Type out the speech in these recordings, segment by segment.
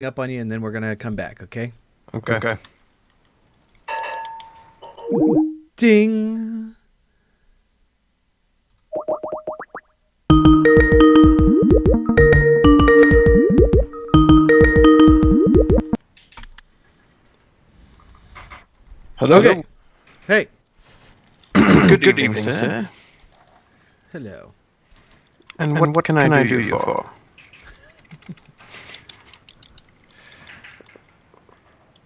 up on you, and then we're gonna come back. Okay. Okay. Ding. Hello. Okay. Hey. Good evening, sir. Hello. And what can I do you for?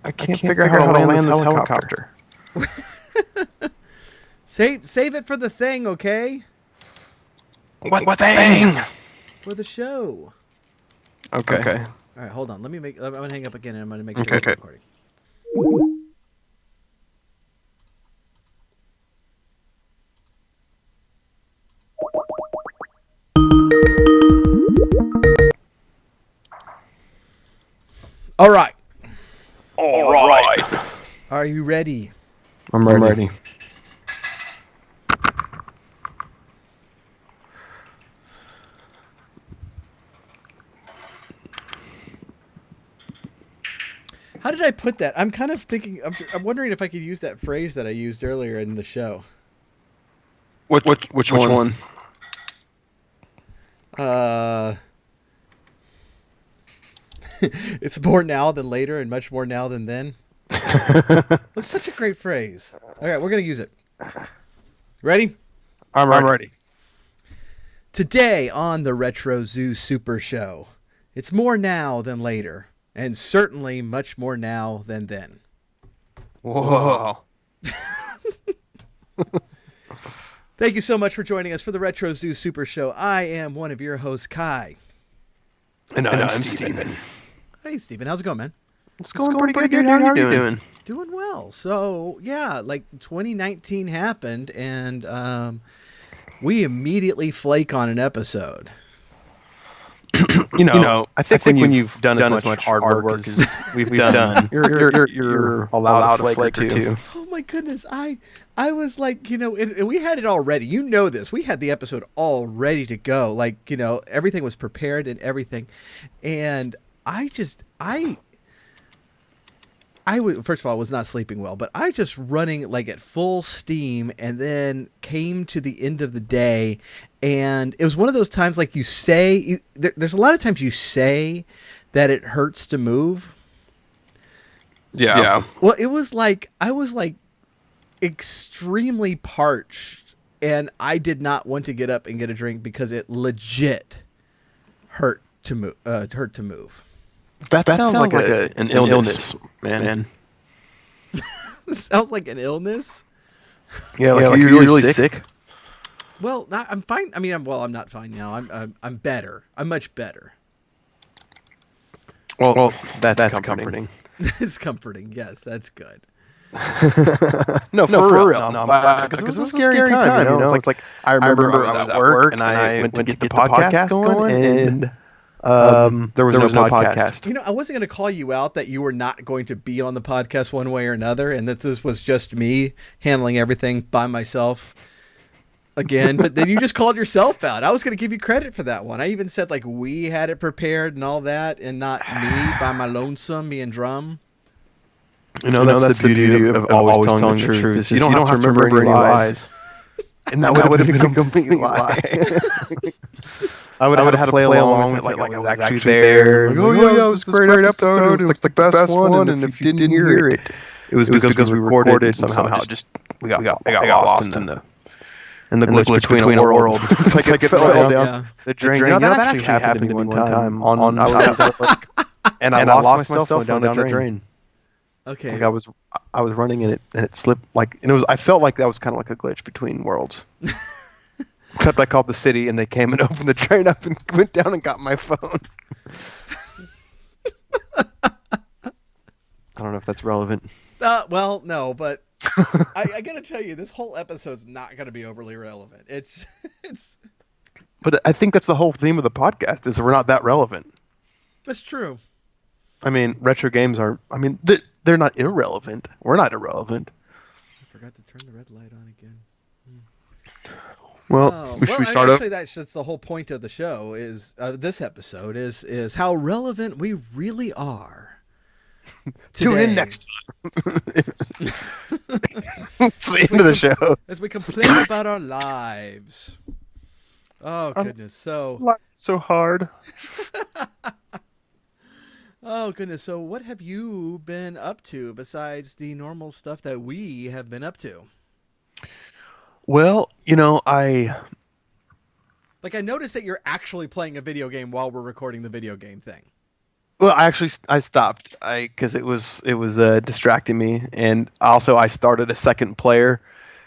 I can't figure out how to land this helicopter. Save it for the thing, okay? What thing? For the show. Okay. All right, hold on. I'm gonna hang up again, and I'm gonna make sure Okay. we're recording. All right. All right. Are you ready? I'm ready. How did I put that? I'm kind of thinking. I'm wondering if I could use that phrase that I used earlier in the show. Which one? It's more now than later, and much more now than then. It's such a great phrase. All right, we're gonna use it. Ready? I'm ready. Today on the Retro Zoo Super Show, it's more now than later, and certainly much more now than then. Whoa. Thank you so much for joining us for the Retro Zoo Super Show. I am one of your hosts, Kai. And I'm Steven. Hey, Steven. How's it going, man? It's going pretty good. How are you doing? Doing well. So, yeah, like 2019 happened, and we immediately flake on an episode. You know, I think when you've done as much hard work as we've done, you're allowed to flake too. Oh my goodness, I was like, and we had it all ready. You know this. We had the episode all ready to go. Like, everything was prepared and everything. And I first of all, I was not sleeping well, but I just running like at full steam, and then came to the end of the day, and it was one of those times like there's a lot of times you say that it hurts to move. Yeah. Well, it was like I was like extremely parched, and I did not want to get up and get a drink because it legit hurt to move. That sounds like an illness, man. It sounds like an illness. Yeah, like you're really sick. Well, I'm fine. I mean, I'm not fine now. I'm better. I'm much better. Well, that's comforting. It's comforting. Yes, that's good. No, for real. No, because it's a scary time. It's like I remember I was at work and I went to get the podcast going, and there was no podcast. I wasn't going to call you out that you were not going to be on the podcast one way or another, and that this was just me handling everything by myself again. But then you just called yourself out. I was going to give you credit for that one. I even said like we had it prepared and all that, and not me by my lonesome, me and Drum. That's the beauty of always telling the truth. Is you don't have to remember any lies. And that would have been a complete lie. I would have had to play along with it like I was actually there. Like, oh yeah, it was a great episode. It was like the best one. And if you didn't hear it, it was because we recorded somehow. Just I got lost in the glitch between a world. It's like it fell down the drain. That actually happened to me one time. And I lost myself down the drain. Okay. Like I was running and it slipped I felt like that was kind of like a glitch between worlds. Except I called the city and they came and opened the drain up and went down and got my phone. I don't know if that's relevant. Well, no, but I got to tell you, this whole episode's not going to be overly relevant. It's. But I think that's the whole theme of the podcast is we're not that relevant. That's true. I mean, retro games are. I mean, they're not irrelevant. We're not irrelevant. I forgot to turn the red light on again. Well, Oh, should well, we start actually, up? that's the whole point of the show. Is this episode is how relevant we really are Tune in today. next time. It's the end of the show. As we complain about our lives. Oh goodness. Life's so hard. Oh goodness. So what have you been up to besides the normal stuff that we have been up to? Well, I Like I noticed that you're actually playing a video game while we're recording the video game thing. well, I stopped because it was distracting me, and also I started a second player,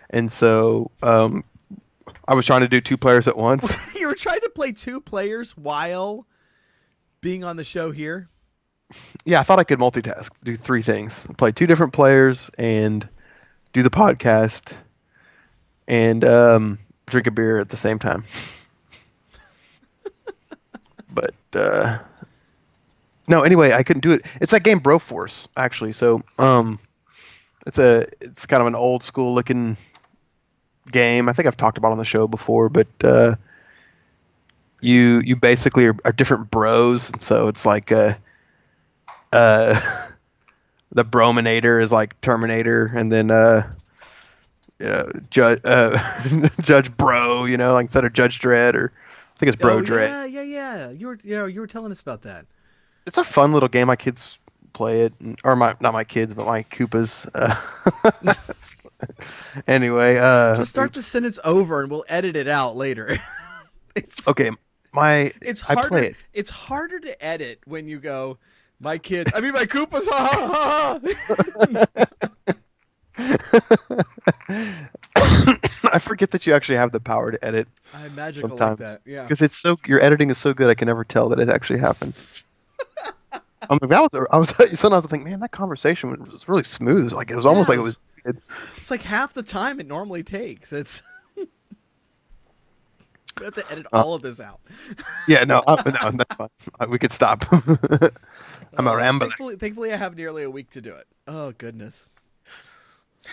and so I was trying to do two players at once. You were trying to play two players while being on the show here? Yeah, I thought I could multitask, do three things: play two different players, and do the podcast, and drink a beer at the same time. But no, anyway, I couldn't do it. It's that game Broforce, actually. So it's kind of an old school looking game. I think I've talked about it on the show before, but you basically are different bros, and so it's like the Brominator is like Terminator, and then Judge Judge Bro, like instead of Judge Dredd, or I think it's Bro Dredd. Yeah. You were telling us about that. It's a fun little game. My kids play it, or not my kids, but my Koopas. Anyway, just start the sentence over, and we'll edit it out later. It's okay. I play it. It's harder to edit when you go, my kids. I mean, my Koopas. Ha ha ha. I forget that you actually have the power to edit. I'm magical sometimes. like that. Yeah. Because your editing is so good, I can never tell that it actually happened. I'm like, sometimes I think, man, that conversation was really smooth. Like it was almost like it was. It's like half the time it normally takes. It's. We have to edit all of this out. Yeah, no, that's fine. We could stop. I'm a rambler. Thankfully, I have nearly a week to do it. Oh goodness.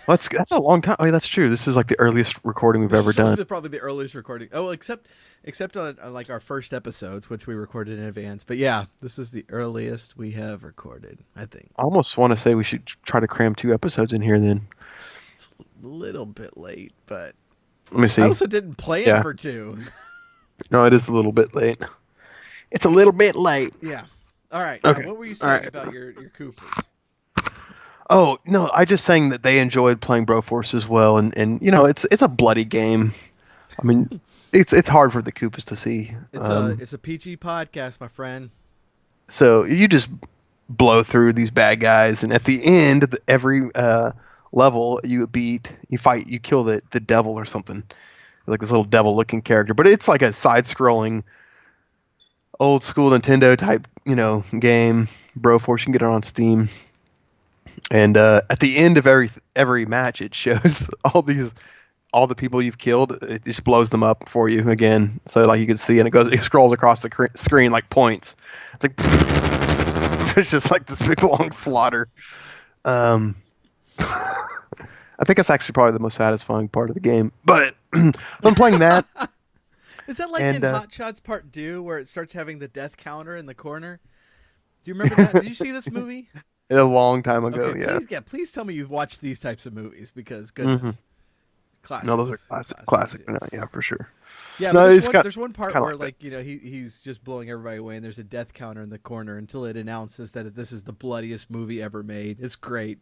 Well, that's a long time. Oh, yeah, that's true. This is like the earliest recording we've ever done. This is probably the earliest recording. Oh, well, except on like our first episodes, which we recorded in advance. But yeah, this is the earliest we have recorded, I think. I almost want to say we should try to cram 2 episodes in here then. It's a little bit late, but let me see. I also didn't plan for 2. No, it is a little bit late. It's a little bit late. Yeah. All right. Okay. What were you saying about your Coopers? Oh, no, I just saying that they enjoyed playing Broforce as well, and it's a bloody game. I mean, it's hard for the Koopas to see. It's a PG podcast, my friend. So you just blow through these bad guys, and at the end of every level, you kill the devil or something, like this little devil-looking character. But it's like a side-scrolling, old-school Nintendo type, game. Broforce, you can get it on Steam. And at the end of every match, it shows all the people you've killed. It just blows them up for you again, so like you can see, and it scrolls across the screen like points. It's like it's just like this big long slaughter. I think that's actually probably the most satisfying part of the game. But I'm playing that. Is that like in Hot Shots Part 2, where it starts having the death counter in the corner? Do you remember that? Did you see this movie? A long time ago, okay, yeah. Please tell me you've watched these types of movies, because goodness. Mm-hmm. Classic. No, those are classic. Yeah, for sure. Yeah, but there's one part where like he's just blowing everybody away, and there's a death counter in the corner until it announces that this is the bloodiest movie ever made. It's great.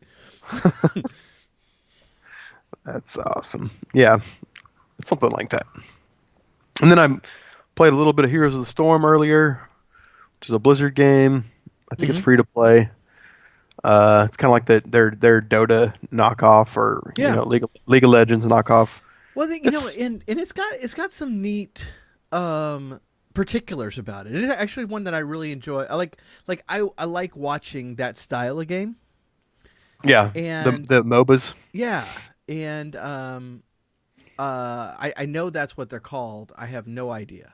That's awesome. Yeah, it's something like that. And then I played a little bit of Heroes of the Storm earlier, which is a Blizzard game. I think it's free to play. It's kind of like their Dota knockoff, or League of Legends knockoff. Well, and it's got some neat particulars about it. It is actually one that I really enjoy. I like watching that style of game. Yeah, and the MOBAs. Yeah, and I know that's what they're called. I have no idea.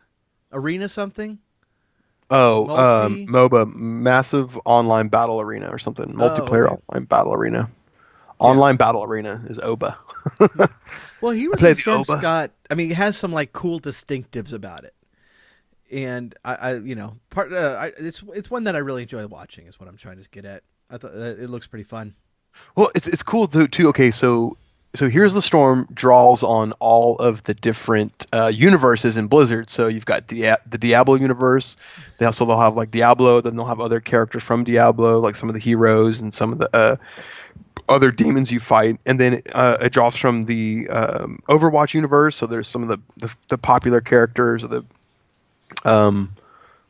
Arena something. Oh, MOBA, Massive Online Battle Arena or something. Multiplayer Online Battle Arena. Online Battle Arena is OBA. Well, Heroes of the Storm's got. I mean, it has some like cool distinctives about it, and I you know, it's one that I really enjoy watching. Is what I'm trying to get at. I thought it looks pretty fun. Well, it's cool too. Okay, so Here's the Storm draws on all of the different universes in Blizzard. So you've got the Diablo universe. They'll have like Diablo. Then they'll have other characters from Diablo, like some of the heroes and some of the other demons you fight. And then it draws from the Overwatch universe. So there's some of the popular characters, or the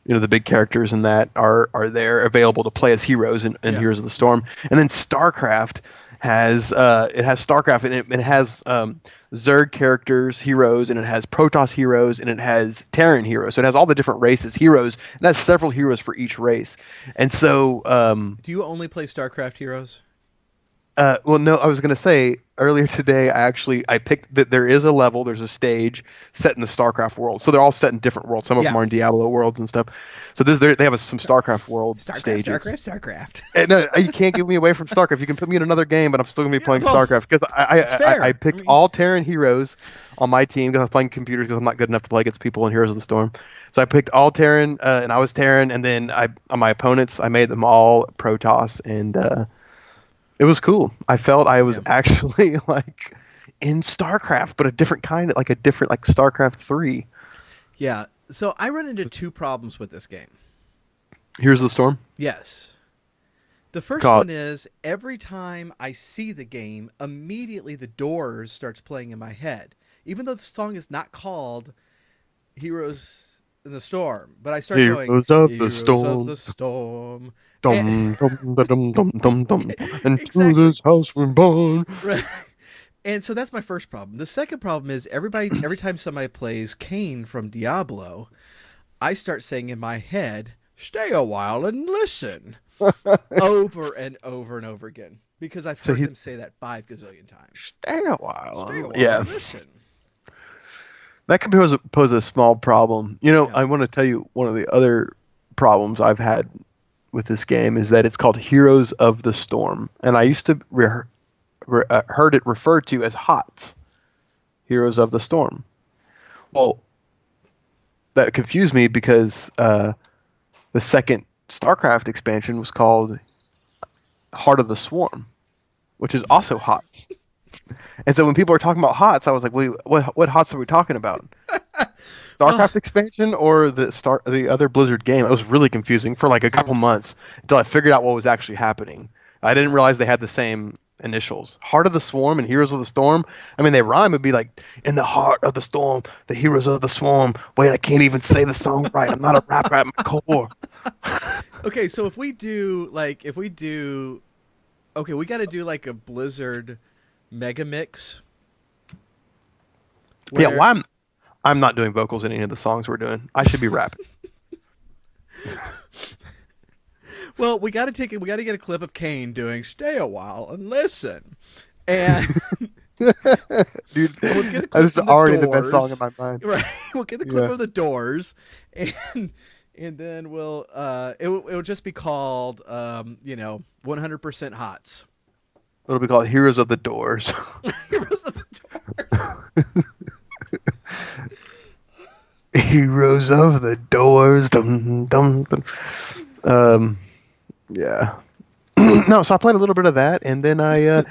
the big characters in that are there available to play as heroes in Heroes of the Storm. And then StarCraft has StarCraft, and it has Zerg characters, heroes, and it has Protoss heroes, and it has Terran heroes. So it has all the different races, heroes, and it has several heroes for each race. And so, do you only play StarCraft heroes? Well, no, I was going to say earlier today, I picked that there's a stage set in the StarCraft world. So they're all set in different worlds. Some of them are in Diablo worlds and stuff. So they have some StarCraft world stages. StarCraft. No, you can't get me away from StarCraft. You can put me in another game, but I'm still going to be playing StarCraft, because I picked all Terran heroes on my team, because I was playing computers, because I'm not good enough to play against people in Heroes of the Storm. So I picked all Terran, and I was Terran, and then on my opponents, I made them all Protoss, and it was cool. I felt I was actually like in StarCraft, but a different kind, like StarCraft 3. Yeah. So I run into two problems with this game. Here's the Storm? Yes. The first one is every time I see the game, immediately the Doors starts playing in my head. Even though the song is not called Heroes in the Storm, but I start going, Heroes of the Storm. Dum, dum, dum, dum, dum, dum. And Exactly. to this house we're born. Right. And so that's my first problem. The second problem is every time somebody plays Kain from Diablo, I start saying in my head, "Stay a while and listen," over and over and over again, because I've heard him say that 5 gazillion times. Stay a while. And listen. That could pose a small problem. I want to tell you one of the other problems I've had with this game is that it's called Heroes of the Storm, and I used to heard it referred to as HOTS, Heroes of the Storm. Well, that confused me, because the second StarCraft expansion was called Heart of the Swarm, which is also HOTS. And so when people are talking about HOTS, I was like, wait, what HOTS are we talking about? StarCraft expansion or the other Blizzard game? It was really confusing for like a couple months until I figured out what was actually happening. I didn't realize they had the same initials. Heart of the Swarm and Heroes of the Storm. I mean, they rhyme. It'd be like, in the heart of the storm, the heroes of the swarm. Wait, I can't even say the song right. I'm not a rapper at my core. Okay, so we got to do like a Blizzard mega mix. Yeah, well, I'm not doing vocals in any of the songs we're doing. I should be rapping. Well, we got to get a clip of Kain doing "Stay a While and Listen," and dude, this is already the best song in my mind. Right, we'll get the clip of the Doors, and then it'll just be called 100% HOTS. It'll be called Heroes of the Doors. Heroes of the Doors. Heroes of the Doors. Dum, dum, dum. Yeah. No, so I played a little bit of that, and then I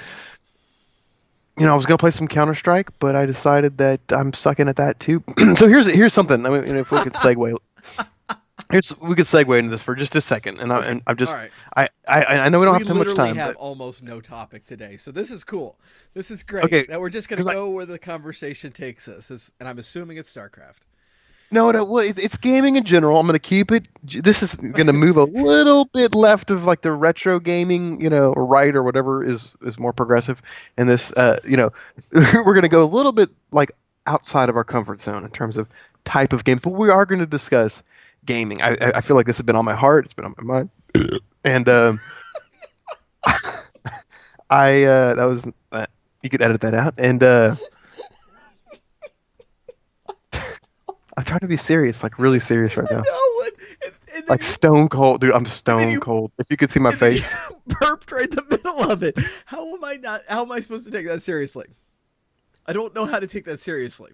was gonna play some Counter-Strike, but I decided that I'm sucking at that too. So here's something. I mean, if we could segue, we could segue into this for just a second, and I'm just, right. I know we don't have too much time. We have almost no topic today, so this is cool. This is great. Okay, that we're just gonna go where the conversation takes us, and I'm assuming it's StarCraft. No, well, it's gaming in general. I'm going to keep it. This is going to move a little bit left of like the retro gaming, or right, or whatever is more progressive. And this, we're going to go a little bit like outside of our comfort zone in terms of type of game. But we are going to discuss gaming. I feel like this has been on my heart. It's been on my mind. And that was you could edit that out. And I'm trying to be serious, like really serious right now. And like stone cold, dude. I'm stone cold. If you could see my face. Burped right in the middle of it. How am I supposed to take that seriously? I don't know how to take that seriously.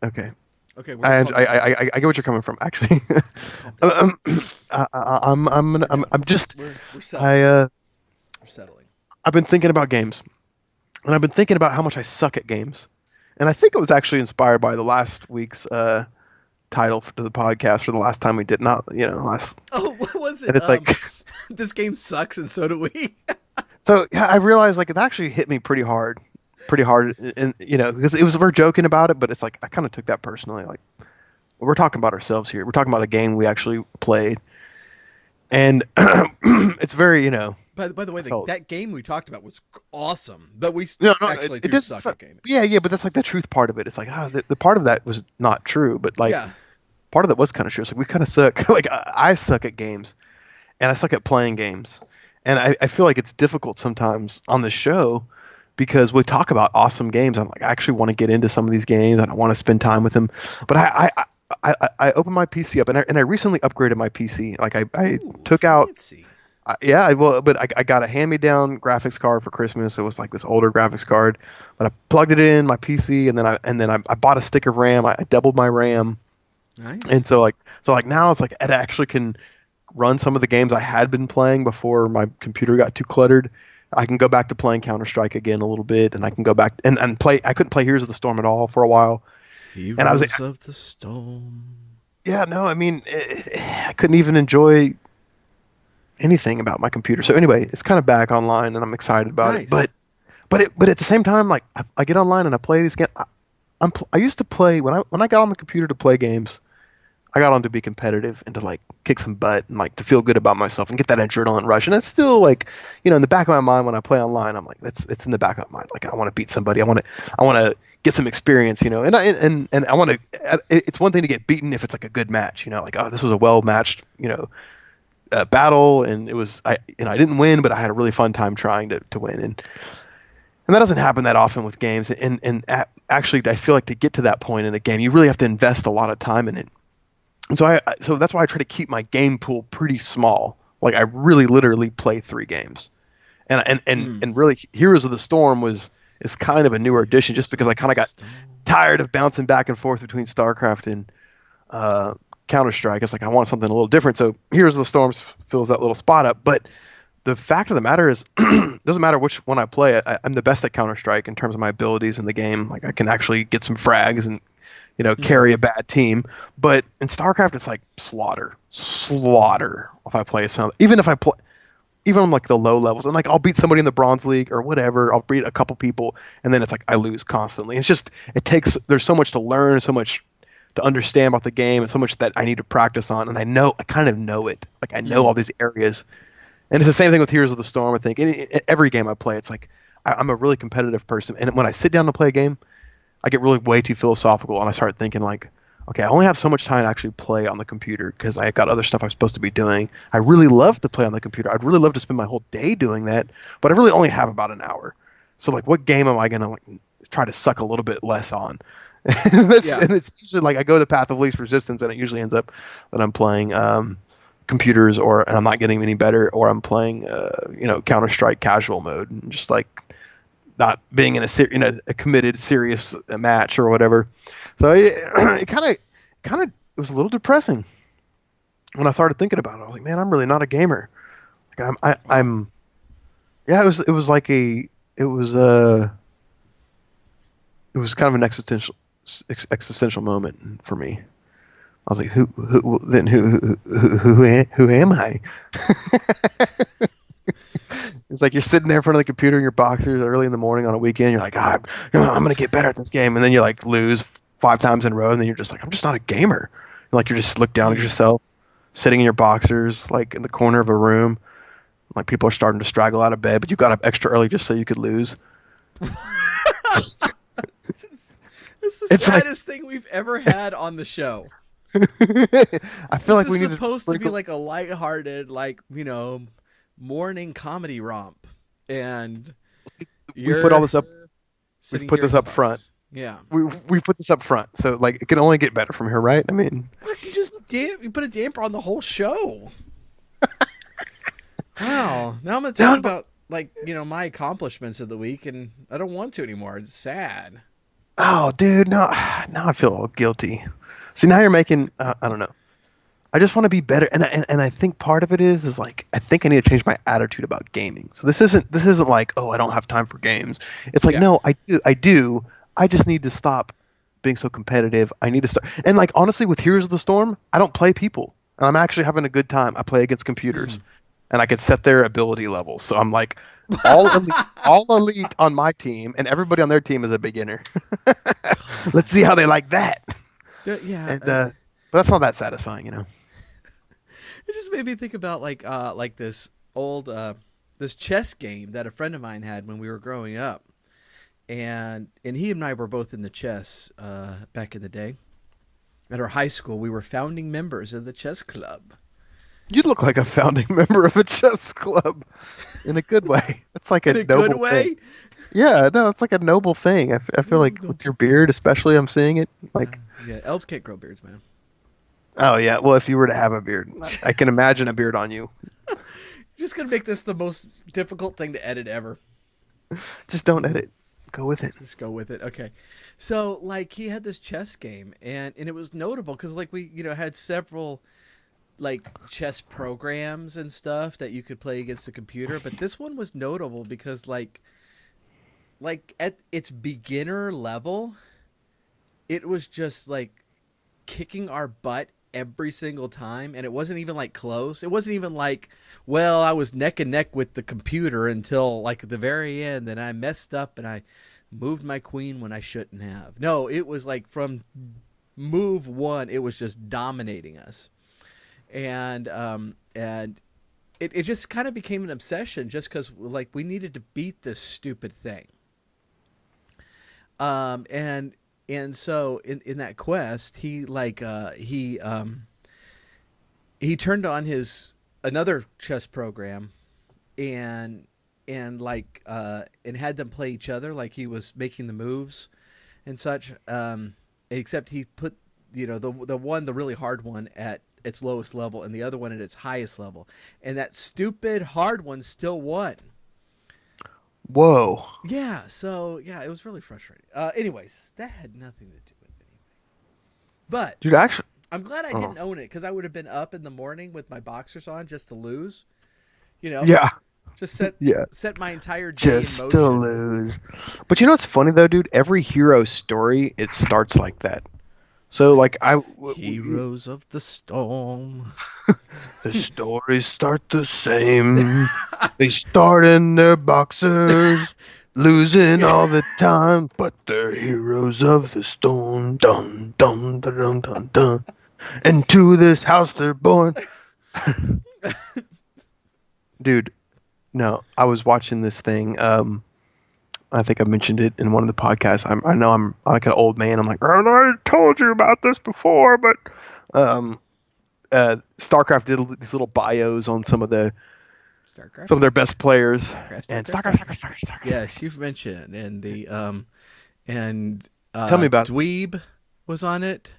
Okay. Okay. I get what you're coming from, actually. I'm just. We're settling. We're settling. I've been thinking about games, and I've been thinking about how much I suck at games, and I think it was actually inspired by the last week's title to the podcast for the last time we did not, last. Oh, what was it? And it's like this game sucks, and so do we. So yeah, I realized like it actually hit me pretty hard, and because we're joking about it, but it's like I kind of took that personally. Like we're talking about ourselves here. We're talking about a game we actually played, and it's very By the way, that game we talked about was awesome, but we actually do suck at gaming. Yeah, but that's like the truth part of it. It's like the part of that was not true, but like part of that was kind of true. It's like we kind of suck. Like I suck at games, and I suck at playing games. And I feel like it's difficult sometimes on the show because we talk about awesome games. I'm like, I actually want to get into some of these games and I want to spend time with them. But I opened my PC up and I recently upgraded my PC. Like I took out, but I got a hand-me-down graphics card for Christmas. It was like this older graphics card, but I plugged it in my PC and then I bought a stick of RAM. I doubled my RAM. Nice. And so now it's like it actually can run some of the games I had been playing before my computer got too cluttered. I can go back to playing Counter-Strike again a little bit, and I can go back and play. I couldn't play Heroes of the Storm at all for a while. Heroes and I was like, of the Storm. Yeah, no, I mean, I couldn't even enjoy anything about my computer. So anyway, it's kind of back online, and I'm excited about it. But at the same time, like I get online and I play these games. I used to play when I got on the computer to play games. I got on to be competitive and to like kick some butt and like to feel good about myself and get that adrenaline rush. And it's still like, in the back of my mind when I play online, I'm like, it's in the back of my mind. Like I want to beat somebody. I want to get some experience, and I want to. It's one thing to get beaten if it's like a good match, like this was a well matched, battle, and it was I didn't win, but I had a really fun time trying to win, and that doesn't happen that often with games. And actually, I feel like to get to that point in a game, you really have to invest a lot of time in it. And so that's why I try to keep my game pool pretty small. Like I really literally play 3 games, and really Heroes of the Storm is kind of a newer addition just because I kind of got tired of bouncing back and forth between StarCraft and Counter-Strike. It's like I want something a little different. So Heroes of the Storm fills that little spot up. But the fact of the matter is, it doesn't matter which one I play. I'm the best at Counter-Strike in terms of my abilities in the game. Like I can actually get some frags and carry a bad team. But in StarCraft, it's like slaughter if I play even on like the low levels, and like I'll beat somebody in the Bronze League or whatever. I'll beat a couple people, and then it's like I lose constantly. It's just there's so much to learn, so much to understand about the game, and so much that I need to practice on. And I kind of know it. Like I know all these areas, and it's the same thing with Heroes of the Storm. I think in every game I play, it's like I'm a really competitive person, and when I sit down to play a game, I get really way too philosophical, and I start thinking like, okay, I only have so much time to actually play on the computer because I got other stuff I'm supposed to be doing. I really love to play on the computer. I'd really love to spend my whole day doing that, but I really only have about an hour. So like, what game am I gonna like try to suck a little bit less on? And it's usually like I go the path of least resistance, and it usually ends up that I'm playing computers, and I'm not getting any better, or I'm playing Counter-Strike casual mode, and just like not being in a committed serious match or whatever. So it kind of was a little depressing when I started thinking about it. I was like, man, I'm really not a gamer. Like I'm yeah, it was kind of an existential moment for me. I was like, who am I? It's like you're sitting there in front of the computer in your boxers early in the morning on a weekend. You're like, I'm going to get better at this game. And then you like lose 5 times in a row. And then you're just like, I'm just not a gamer. And like, you just look down at yourself sitting in your boxers, like in the corner of a room. Like people are starting to straggle out of bed, but you got up extra early just so you could lose. It's the saddest thing we've ever had on the show. I feel like we need supposed to be like a lighthearted, morning comedy romp, and we put all this up. We put this up front. Yeah, we put this up front, so like it can only get better from here, right? I mean, you put a damper on the whole show. Wow. Now I'm going to talk about like, my accomplishments of the week, and I don't want to anymore. It's sad. Oh, dude, no, now I feel guilty. See, now you're making, I don't know. I just want to be better, and I think part of it is like I think I need to change my attitude about gaming. So this isn't like, oh, I don't have time for games. It's like, Yeah. no, I do. I just need to stop being so competitive. I need to start, and like honestly, with Heroes of the Storm, I don't play people, and I'm actually having a good time. I play against computers, and I can set their ability levels. So I'm like all elite on my team, and everybody on their team is a beginner. Let's see how they like that. Yeah. And but that's not that satisfying, It just made me think about like this old this chess game that a friend of mine had when we were growing up, and he and I were both in the chess back in the day. At our high school, we were founding members of the chess club. You look like a founding member of a chess club in a good way. It's like In a a good noble way. thing. Yeah, no, it's like a noble thing. I feel like with your beard, especially, I'm seeing it. Like, Yeah, elves can't grow beards, man. oh yeah. Well, if you were to have a beard, I can imagine a beard on you. Just gonna make this the most difficult thing to edit ever. Just don't edit. Go with it. Just go with it. Okay. So like he had this chess game, and it was notable because like we had several like chess programs and stuff that you could play against a computer, but this one was notable because like at its beginner level, it was just like kicking our butt every single time, and it wasn't even like close. It wasn't even like, well, I was neck and neck with the computer until like the very end, and I messed up and I moved my queen when I shouldn't have. No, it was like from move one, it was just dominating us. And it just kind of became an obsession just because like we needed to beat this stupid thing. And so in that quest, he turned on his another chess program, and and had them play each other like he was making the moves and such. Except he put the really hard one at its lowest level and the other one at its highest level, and that stupid hard one still won. Whoa. Yeah, so yeah, it was really frustrating. Anyways, that had nothing to do with anything. But Dude, actually, I'm glad I oh. didn't own it because I would have been up in the morning with my boxers on just to lose. Yeah. Just set Yeah. set my entire day Just in motion. to lose. But you know what's funny though, dude? Every hero story, it starts like that. So like Heroes of the Storm. the stories start the same. They start in their boxers, losing all the time, but they're heroes of the storm. Dun dun dun dun dun dun. And to this house they're born. Dude, no, I was watching this thing. I think I mentioned it in one of the podcasts. I know I'm like an old man. I'm like, oh, I told you about this before, but StarCraft did these little bios on some of their best players. StarCraft. Yes, you've mentioned, and Tell me about it. Dweeb was on it.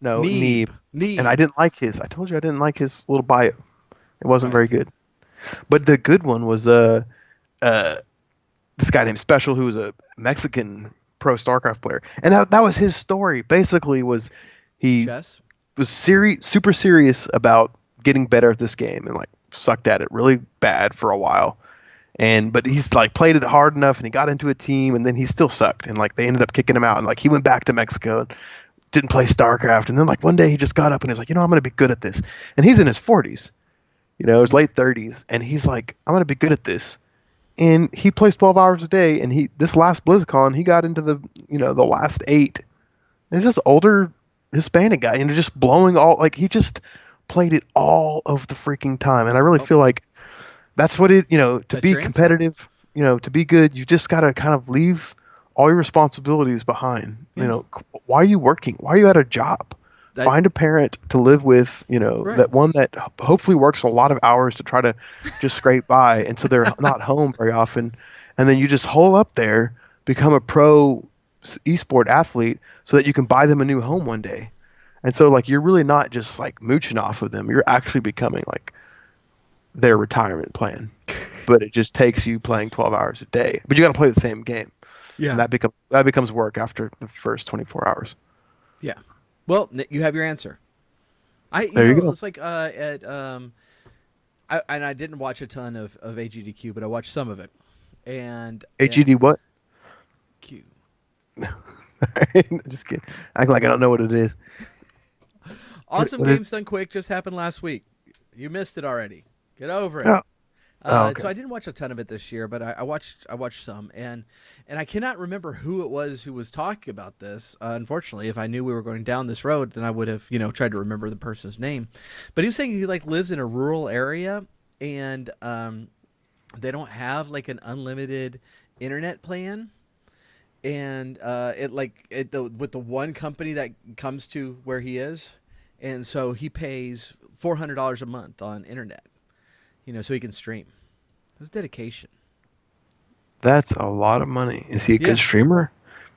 No, Neeb. And I didn't like his. I told you I didn't like his little bio. It wasn't very good. But the good one was this guy named Special, who was a Mexican pro StarCraft player, and that was his story. Basically, was he was super serious about getting better at this game, and like sucked at it really bad for a while. But he's like played it hard enough, and he got into a team, and then he still sucked, and like they ended up kicking him out, and like he went back to Mexico and didn't play StarCraft, and then like one day he just got up and he's like, I'm going to be good at this, and he's in his 40s, his late 30s, and he's like, I'm going to be good at this. And he plays 12 hours a day, and this last BlizzCon, he got into the last 8. It's this older Hispanic guy, and just blowing all, like he just played it all of the freaking time. And I really feel like that's what it, to be competitive, to be good, you just got to kind of leave all your responsibilities behind. Why are you working? Why are you at a job? Find a parent to live with, that one that hopefully works a lot of hours to try to just scrape by. And so they're not home very often. And then you just hole up there, become a pro esport athlete so that you can buy them a new home one day. And so like, you're really not just like mooching off of them. You're actually becoming like their retirement plan. but it just takes you playing 12 hours a day. But you got to play the same game. Yeah. And that becomes work after the first 24 hours. Yeah. Well, you have your answer. There you go. It's like and I didn't watch a ton of AGDQ, but I watched some of it. And AGD what? Q. Just kidding. Act like I don't know what it is. Awesome Games Done Quick just happened last week. You missed it already. Get over it. Okay. So I didn't watch a ton of it this year, but I watched some, and I cannot remember who it was who was talking about this. Unfortunately, if I knew we were going down this road, then I would have tried to remember the person's name. But he was saying he lives in a rural area, and they don't have an unlimited internet plan, and with the one company that comes to where he is, and so he pays $400 a month on internet. So he can stream. That's dedication. That's a lot of money. Is he a good streamer?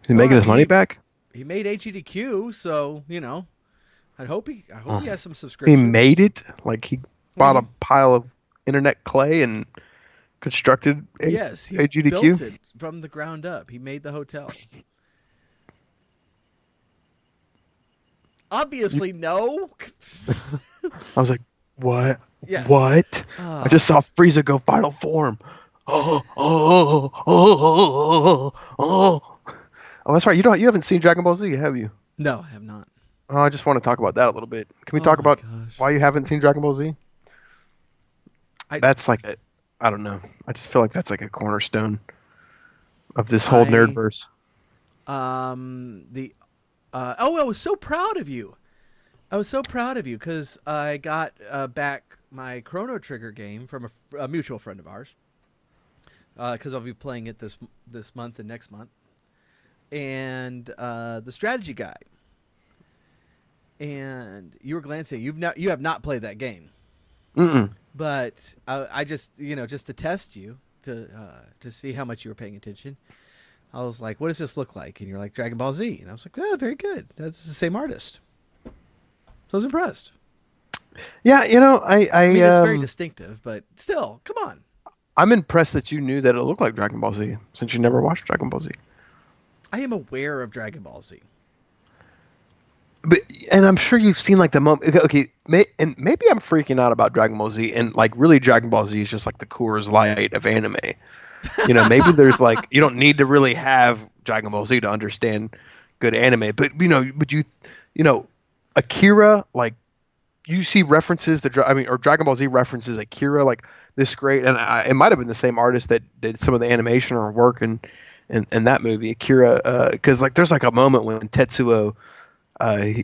Is he making his money back? He made HEDQ, so I hope he has some subscriptions. He made it? He bought a pile of internet clay and constructed yes, he HEDQ? built it from the ground up. He made the hotel. Obviously, no. I was like, what? Yes. What? I just saw Frieza go final form. Oh, that's right. You haven't seen Dragon Ball Z, have you? No, I have not. Oh, I just want to talk about that a little bit. Can we talk about why you haven't seen Dragon Ball Z? That's I don't know. I just feel like that's a cornerstone of this whole nerdverse. I was so proud of you. Because I got back my Chrono Trigger game from a mutual friend of ours. Because I'll be playing it this month and next month, and the strategy guide. And you were glancing. You have not played that game. Mm-mm. But I just just to test you to see how much you were paying attention. I was like, "What does this look like?" And you're like, "Dragon Ball Z," and I was like, "Oh, very good. That's the same artist." So I was impressed. Yeah, I mean, it's very distinctive, but still, come on. I'm impressed that you knew that it looked like Dragon Ball Z, since you never watched Dragon Ball Z. I am aware of Dragon Ball Z. And I'm sure you've seen the moment. Okay, and maybe I'm freaking out about Dragon Ball Z, and really Dragon Ball Z is just the Coors Light of anime. Maybe there's you don't need to really have Dragon Ball Z to understand good anime, but Akira, you see references to or Dragon Ball Z references Akira this great, and it might have been the same artist that did some of the animation or work in that movie Akira, because there's a moment when Tetsuo,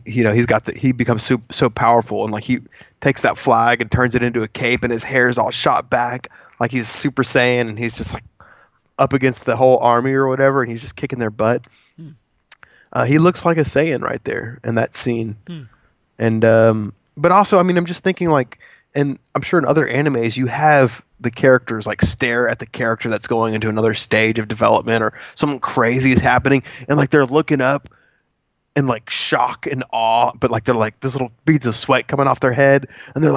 he becomes so powerful, and he takes that flag and turns it into a cape, and his hair is all shot back like he's Super Saiyan, and he's just up against the whole army or whatever, and he's just kicking their butt. He looks like a Saiyan right there in that scene. And but also, I'm just thinking and I'm sure in other animes you have the characters stare at the character that's going into another stage of development, or something crazy is happening, and they're looking up in shock and awe, but they're this little beads of sweat coming off their head, and they're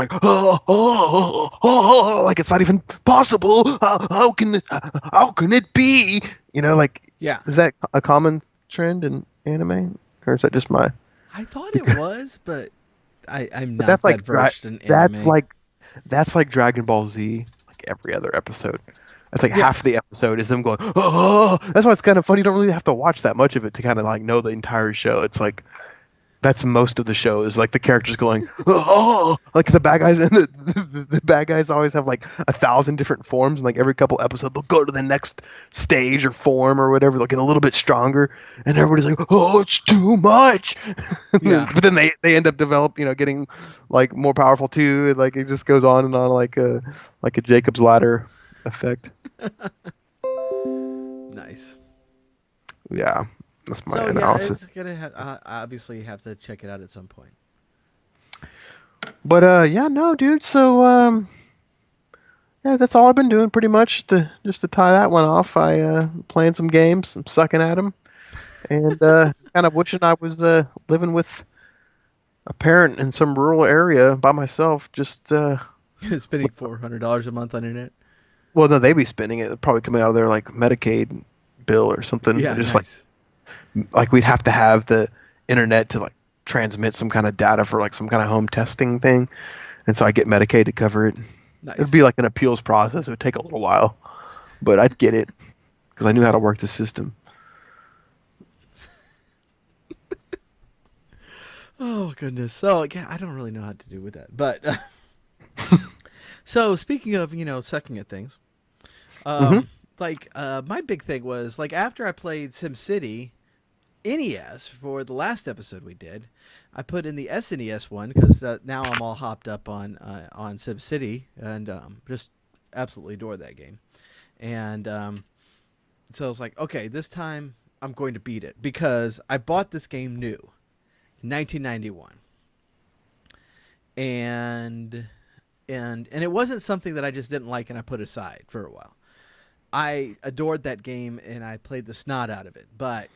it's not even possible. How can it be? Yeah. Is that a common trend in anime, or is that just my? I thought it was, but I'm not that versed in anime. That's like Dragon Ball Z, every other episode. It's half of the episode is them going, oh. That's why it's kind of funny. You don't really have to watch that much of it to kind of know the entire show. It's that's most of the show is the characters going, oh, the bad guys, and the bad guys always have 1,000 different forms, and every couple episodes they'll go to the next stage or form or whatever. They'll get a little bit stronger, and everybody's like, oh, it's too much. Yeah. But then they end up getting more powerful too, and it just goes on and on like a Jacob's ladder effect. Nice. Yeah. That's my analysis. Yeah, I was gonna obviously have to check it out at some point. But no, dude. So yeah, that's all I've been doing pretty much just to tie that one off. I playing some games, I'm sucking at them, and kind of wishing I was living with a parent in some rural area by myself. Just spending $400 a month on internet. Well, no, they'd be spending it. It'd probably coming out of their like Medicaid bill or something. Yeah, Just nice. like we'd have to have the internet to like transmit some kind of data for like some kind of home testing thing, and so I get Medicaid to cover it. Nice. It'd be like an appeals process. It would take a little while, but I'd get it because I knew how to work the system. Oh goodness. So yeah, I don't really know how to do with that, but so speaking of sucking at things, Mm-hmm. my big thing was like after I played SimCity NES for the last episode we did, I put in the SNES one because now I'm all hopped up on SimCity and just absolutely adore that game. And so I was like, okay, this time I'm going to beat it because I bought this game new in 1991, and it wasn't something that I just didn't like and I put aside for a while. I adored that game and I played the snot out of it, but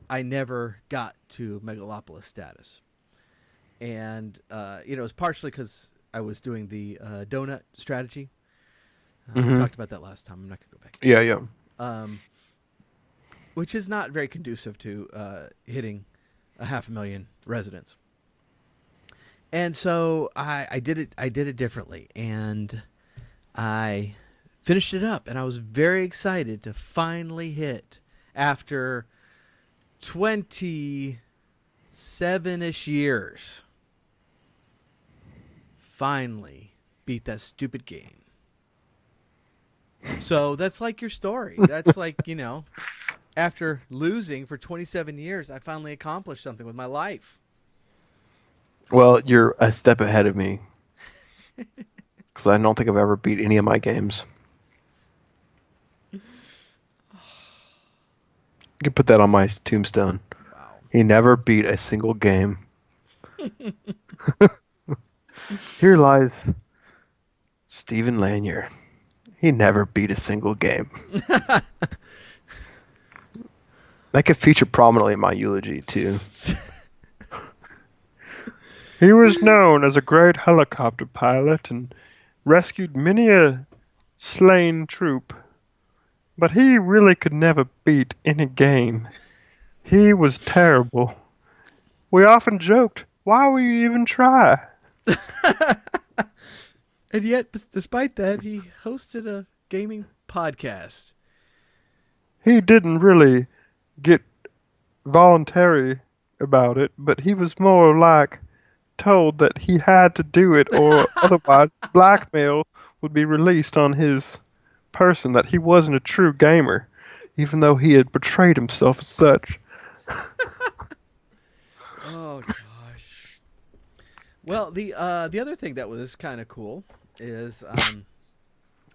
I never got to Megalopolis status. And it was partially because I was doing the donut strategy. We Mm-hmm. talked about that last time. I'm not gonna go back. Yeah, yeah. Which is not very conducive to hitting 500,000 residents. And so I did it differently, and I finished it up, and I was very excited to finally hit after 27-ish years. Finally beat that stupid game. So that's like your story. That's like, after losing for 27 years, I finally accomplished something with my life. Well, you're a step ahead of me because I don't think I've ever beat any of my games. You can put that on my tombstone. Wow. He never beat a single game. Here lies Stephen Lanier. He never beat a single game. That could feature prominently in my eulogy, too. He was known as a great helicopter pilot and rescued many a slain troop. But he really could never beat any game. He was terrible. We often joked, why will you even try? And yet, despite that, he hosted a gaming podcast. He didn't really get voluntary about it, but he was more like told that he had to do it or otherwise blackmail would be released on his person, that he wasn't a true gamer, even though he had portrayed himself as such. Oh gosh. Well, the other thing that was kind of cool is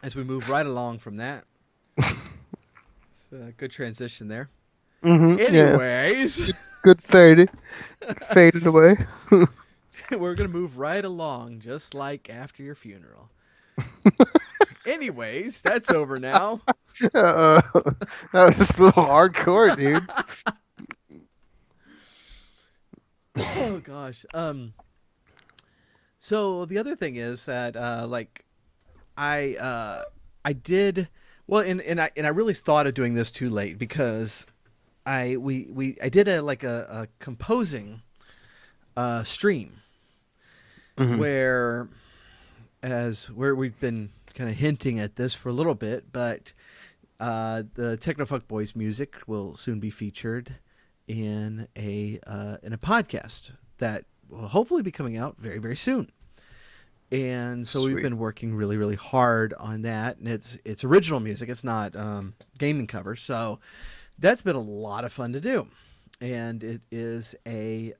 as we move right along from that, it's a good transition there. Mm-hmm, Anyways, yeah. Good faded away. we're gonna move right along, just like after your funeral. Anyways, that's over now. That was a little hardcore, dude. Oh gosh. So the other thing is that I did well, and I really thought of doing this too late because I did a composing stream Mm-hmm. where we've been kind of hinting at this for a little bit, but the Technofunk Boys music will soon be featured in a podcast that will hopefully be coming out very, very soon. And so we've been working really, really hard on that, and it's original music. It's not gaming covers, so that's been a lot of fun to do. And it is a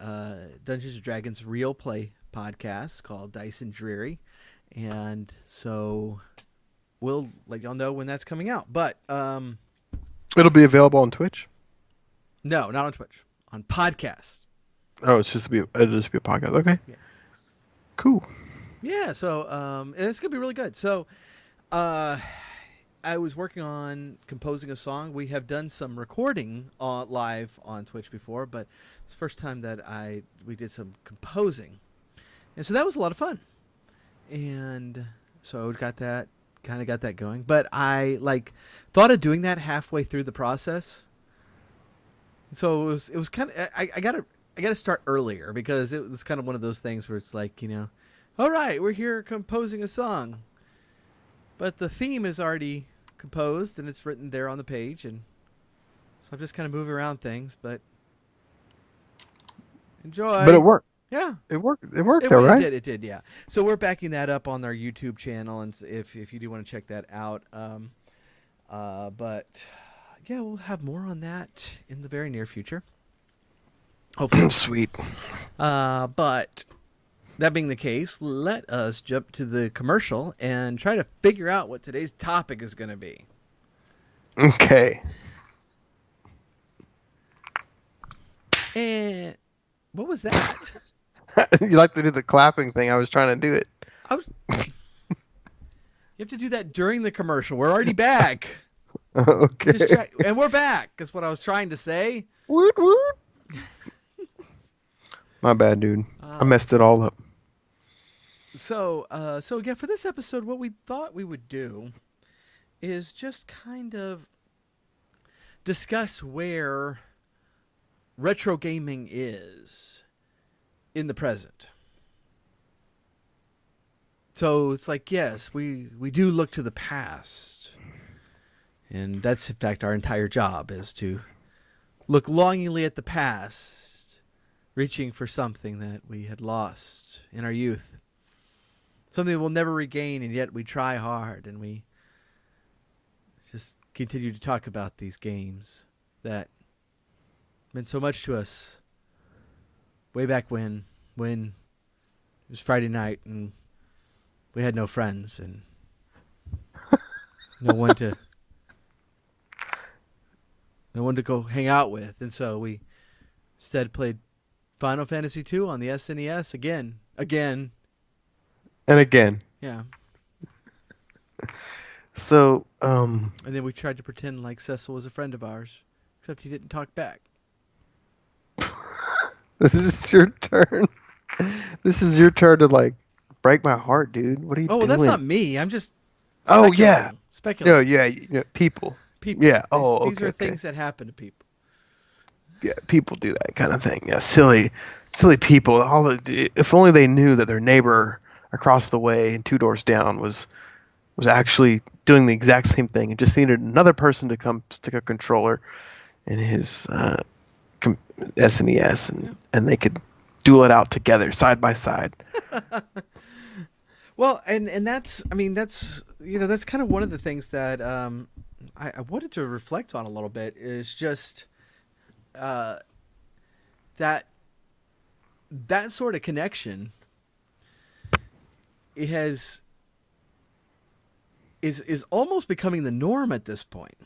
Dungeons and Dragons real play podcast called Dice and Dreary, and so we'll let y'all know when that's coming out. But It'll be available on Twitch. no, not on Twitch, on podcast. Oh, it'll just be a podcast. Okay. Yeah. Cool. Yeah, so it's gonna be really good. So I was working on composing a song. We have done some recording live on Twitch before, but it's the first time that we did some composing, and so that was a lot of fun. And so we got that kind of got that going. But I thought of doing that halfway through the process. So it was kind of I gotta start earlier because it was kind of one of those things where it's like, all right, we're here composing a song, but the theme is already composed and it's written there on the page, and so I'm just kind of moving around things, but enjoy. But it worked. Yeah, it worked though, right? It did, yeah. So we're backing that up on our YouTube channel, and if you do want to check that out, but yeah, we'll have more on that in the very near future. Hopefully. Sweet. But that being the case, let us jump to the commercial and try to figure out what today's topic is going to be. Okay. And what was that? You like to do the clapping thing. I was trying to do it. You have to do that during the commercial. We're already back. Okay. And we're back. That's what I was trying to say. Woot woot. My bad, dude. I messed it all up. So yeah, for this episode, what we thought we would do is just kind of discuss where retro gaming is in the present. So it's like, yes, we do look to the past. And that's, in fact, our entire job is to look longingly at the past, reaching for something that we had lost in our youth. Something we'll never regain, and yet we try hard, and we just continue to talk about these games that meant so much to us way back when it was Friday night and we had no friends and no one to go hang out with, and so we instead played Final Fantasy II on the SNES again. And again. Yeah. So, and then we tried to pretend like Cecil was a friend of ours, except he didn't talk back. This is your turn. This is your turn to break my heart, dude. What are you doing? Oh, well, that's not me. I'm just speculating. Yeah. No, people. Yeah. These are things that happen to people. Yeah, people do that kind of thing. Yeah, silly people. If only they knew that their neighbor across the way and 2 doors down was actually doing the exact same thing and just needed another person to come stick a controller in his SNES and they could duel it out together side by side. Well, and that's that's kind of one of the things that I wanted to reflect on a little bit is just that sort of connection is almost becoming the norm at this point.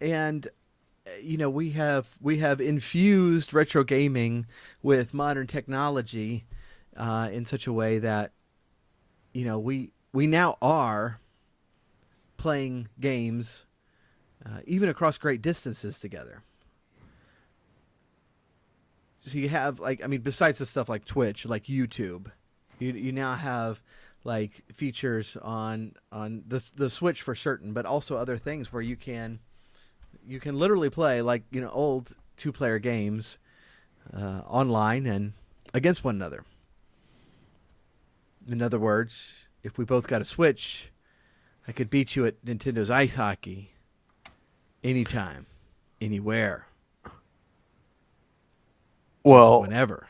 And we have infused retro gaming with modern technology in such a way that we now are playing games even across great distances together. So you have besides the stuff like Twitch, like YouTube, you now have features on the Switch for certain, but also other things where you can literally play old 2-player games online and against one another. In other words, if we both got a Switch, I could beat you at Nintendo's ice hockey anytime, anywhere. Well, just whenever.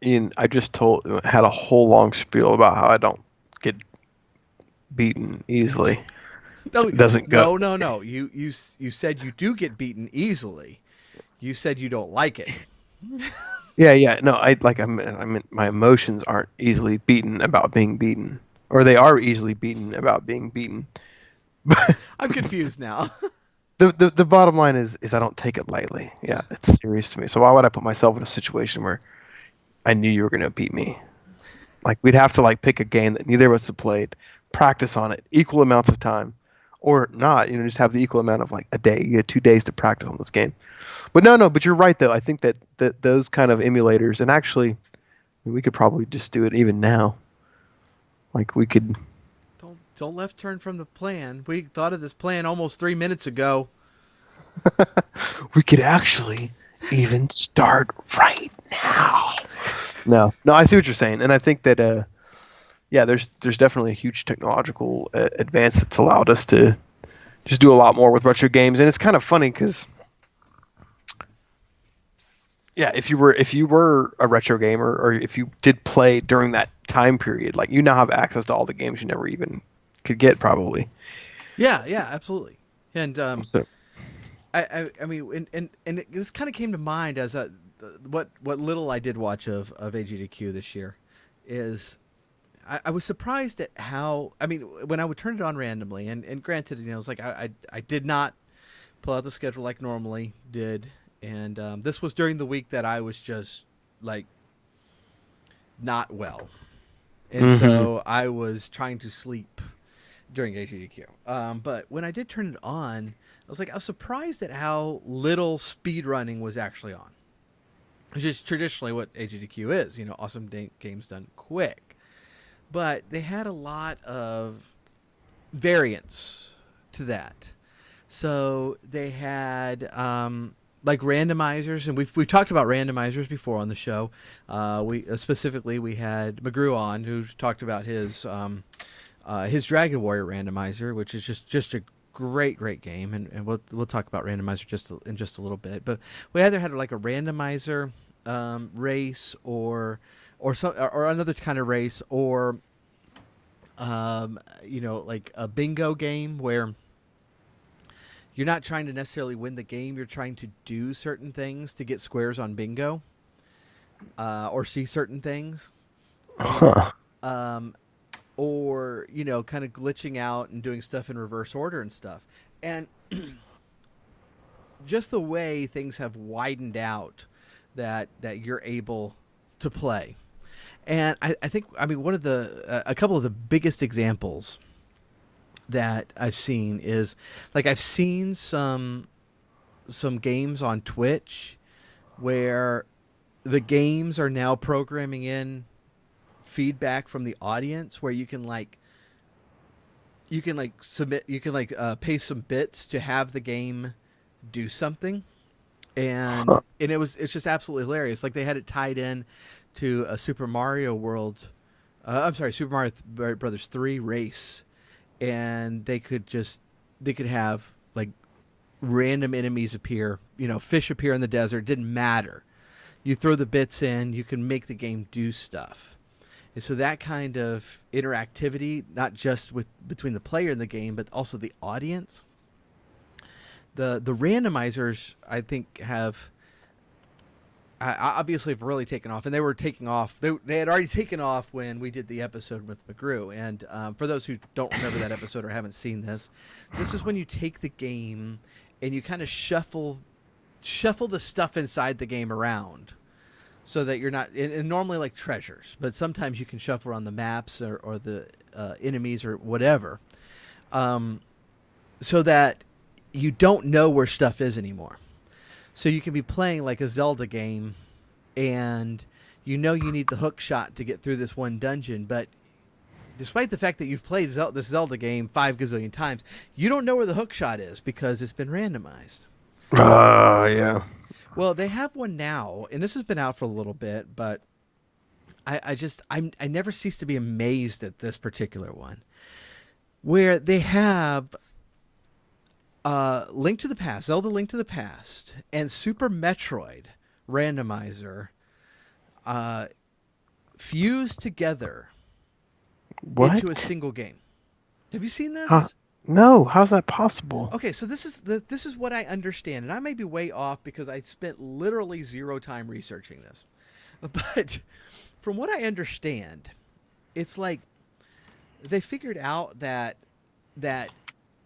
Ian, I just had a whole long spiel about how I don't get beaten easily. No, it doesn't go. No. You said you do get beaten easily. You said you don't like it. Yeah. No, I mean, my emotions aren't easily beaten about being beaten, or they are easily beaten about being beaten. I'm confused now. The bottom line is I don't take it lightly. Yeah, it's serious to me. So why would I put myself in a situation where I knew you were going to beat me? We'd have to pick a game that neither of us have played, practice on it equal amounts of time, or not. Just have the equal amount of a day. You had 2 days to practice on this game. But no. But you're right though. I think that those kind of emulators, and actually, we could probably just do it even now. We could. Don't left turn from the plan. We thought of this plan almost 3 minutes ago. We could actually even start right now. No, I see what you're saying, and I think that there's definitely a huge technological advance that's allowed us to just do a lot more with retro games, and it's kind of funny because if you were a retro gamer, or if you did play during that time period, like, you now have access to all the games you never even could get, probably. Yeah, absolutely. And I mean, and this kind of came to mind as what little I did watch of AGDQ this year is I was surprised at how, I mean, when I would turn it on randomly, and granted, it was like I did not pull out the schedule like normally did, and this was during the week that I was just like not well, and so I was trying to sleep during AGDQ. But when I did turn it on, I was surprised at how little speed running was actually on. Which is traditionally what AGDQ is, awesome games done quick. But they had a lot of variants to that. So they had like randomizers, and we've talked about randomizers before on the show. We specifically we had McGrew on, who talked about his Dragon Warrior randomizer, which is just a great game, and we'll talk about randomizer in just a little bit. But we either had like a randomizer race or another kind of race, or like a bingo game where you're not trying to necessarily win the game, you're trying to do certain things to get squares on bingo, or see certain things. Or kind of glitching out and doing stuff in reverse order and stuff. And just the way things have widened out that you're able to play. And I think, I mean, one of a couple of the biggest examples that I've seen is, like, I've seen some games on Twitch where the games are now programming in feedback from the audience, where you can paste some bits to have the game do something, and it's just absolutely hilarious. Like, they had it tied in to a Super Mario World, Super Mario Brothers 3 race, and they could have like random enemies appear, fish appear in the desert. Didn't matter. You throw the bits in, you can make the game do stuff. And so that kind of interactivity, not just between the player and the game, but also the audience. The randomizers, I think, have really taken off, and they were taking off. They had already taken off when we did the episode with McGrew. And for those who don't remember that episode or haven't seen this is when you take the game and you kind of shuffle the stuff inside the game around, so that you're not, and normally like treasures, but sometimes you can shuffle around the maps or the enemies or whatever, so that you don't know where stuff is anymore. So you can be playing like a Zelda game, and you need the hook shot to get through this one dungeon, but despite the fact that you've played this Zelda game 5 gazillion times, you don't know where the hook shot is because it's been randomized. Yeah. Well, they have one now, and this has been out for a little bit, but I never cease to be amazed at this particular one, where they have Link to the Past, Zelda Link to the Past, and Super Metroid randomizer fused together into a single game. Have you seen this? No, how's that possible? Okay, so this is what I understand, and I may be way off because I spent literally 0 time researching this. But from what I understand, it's like they figured out that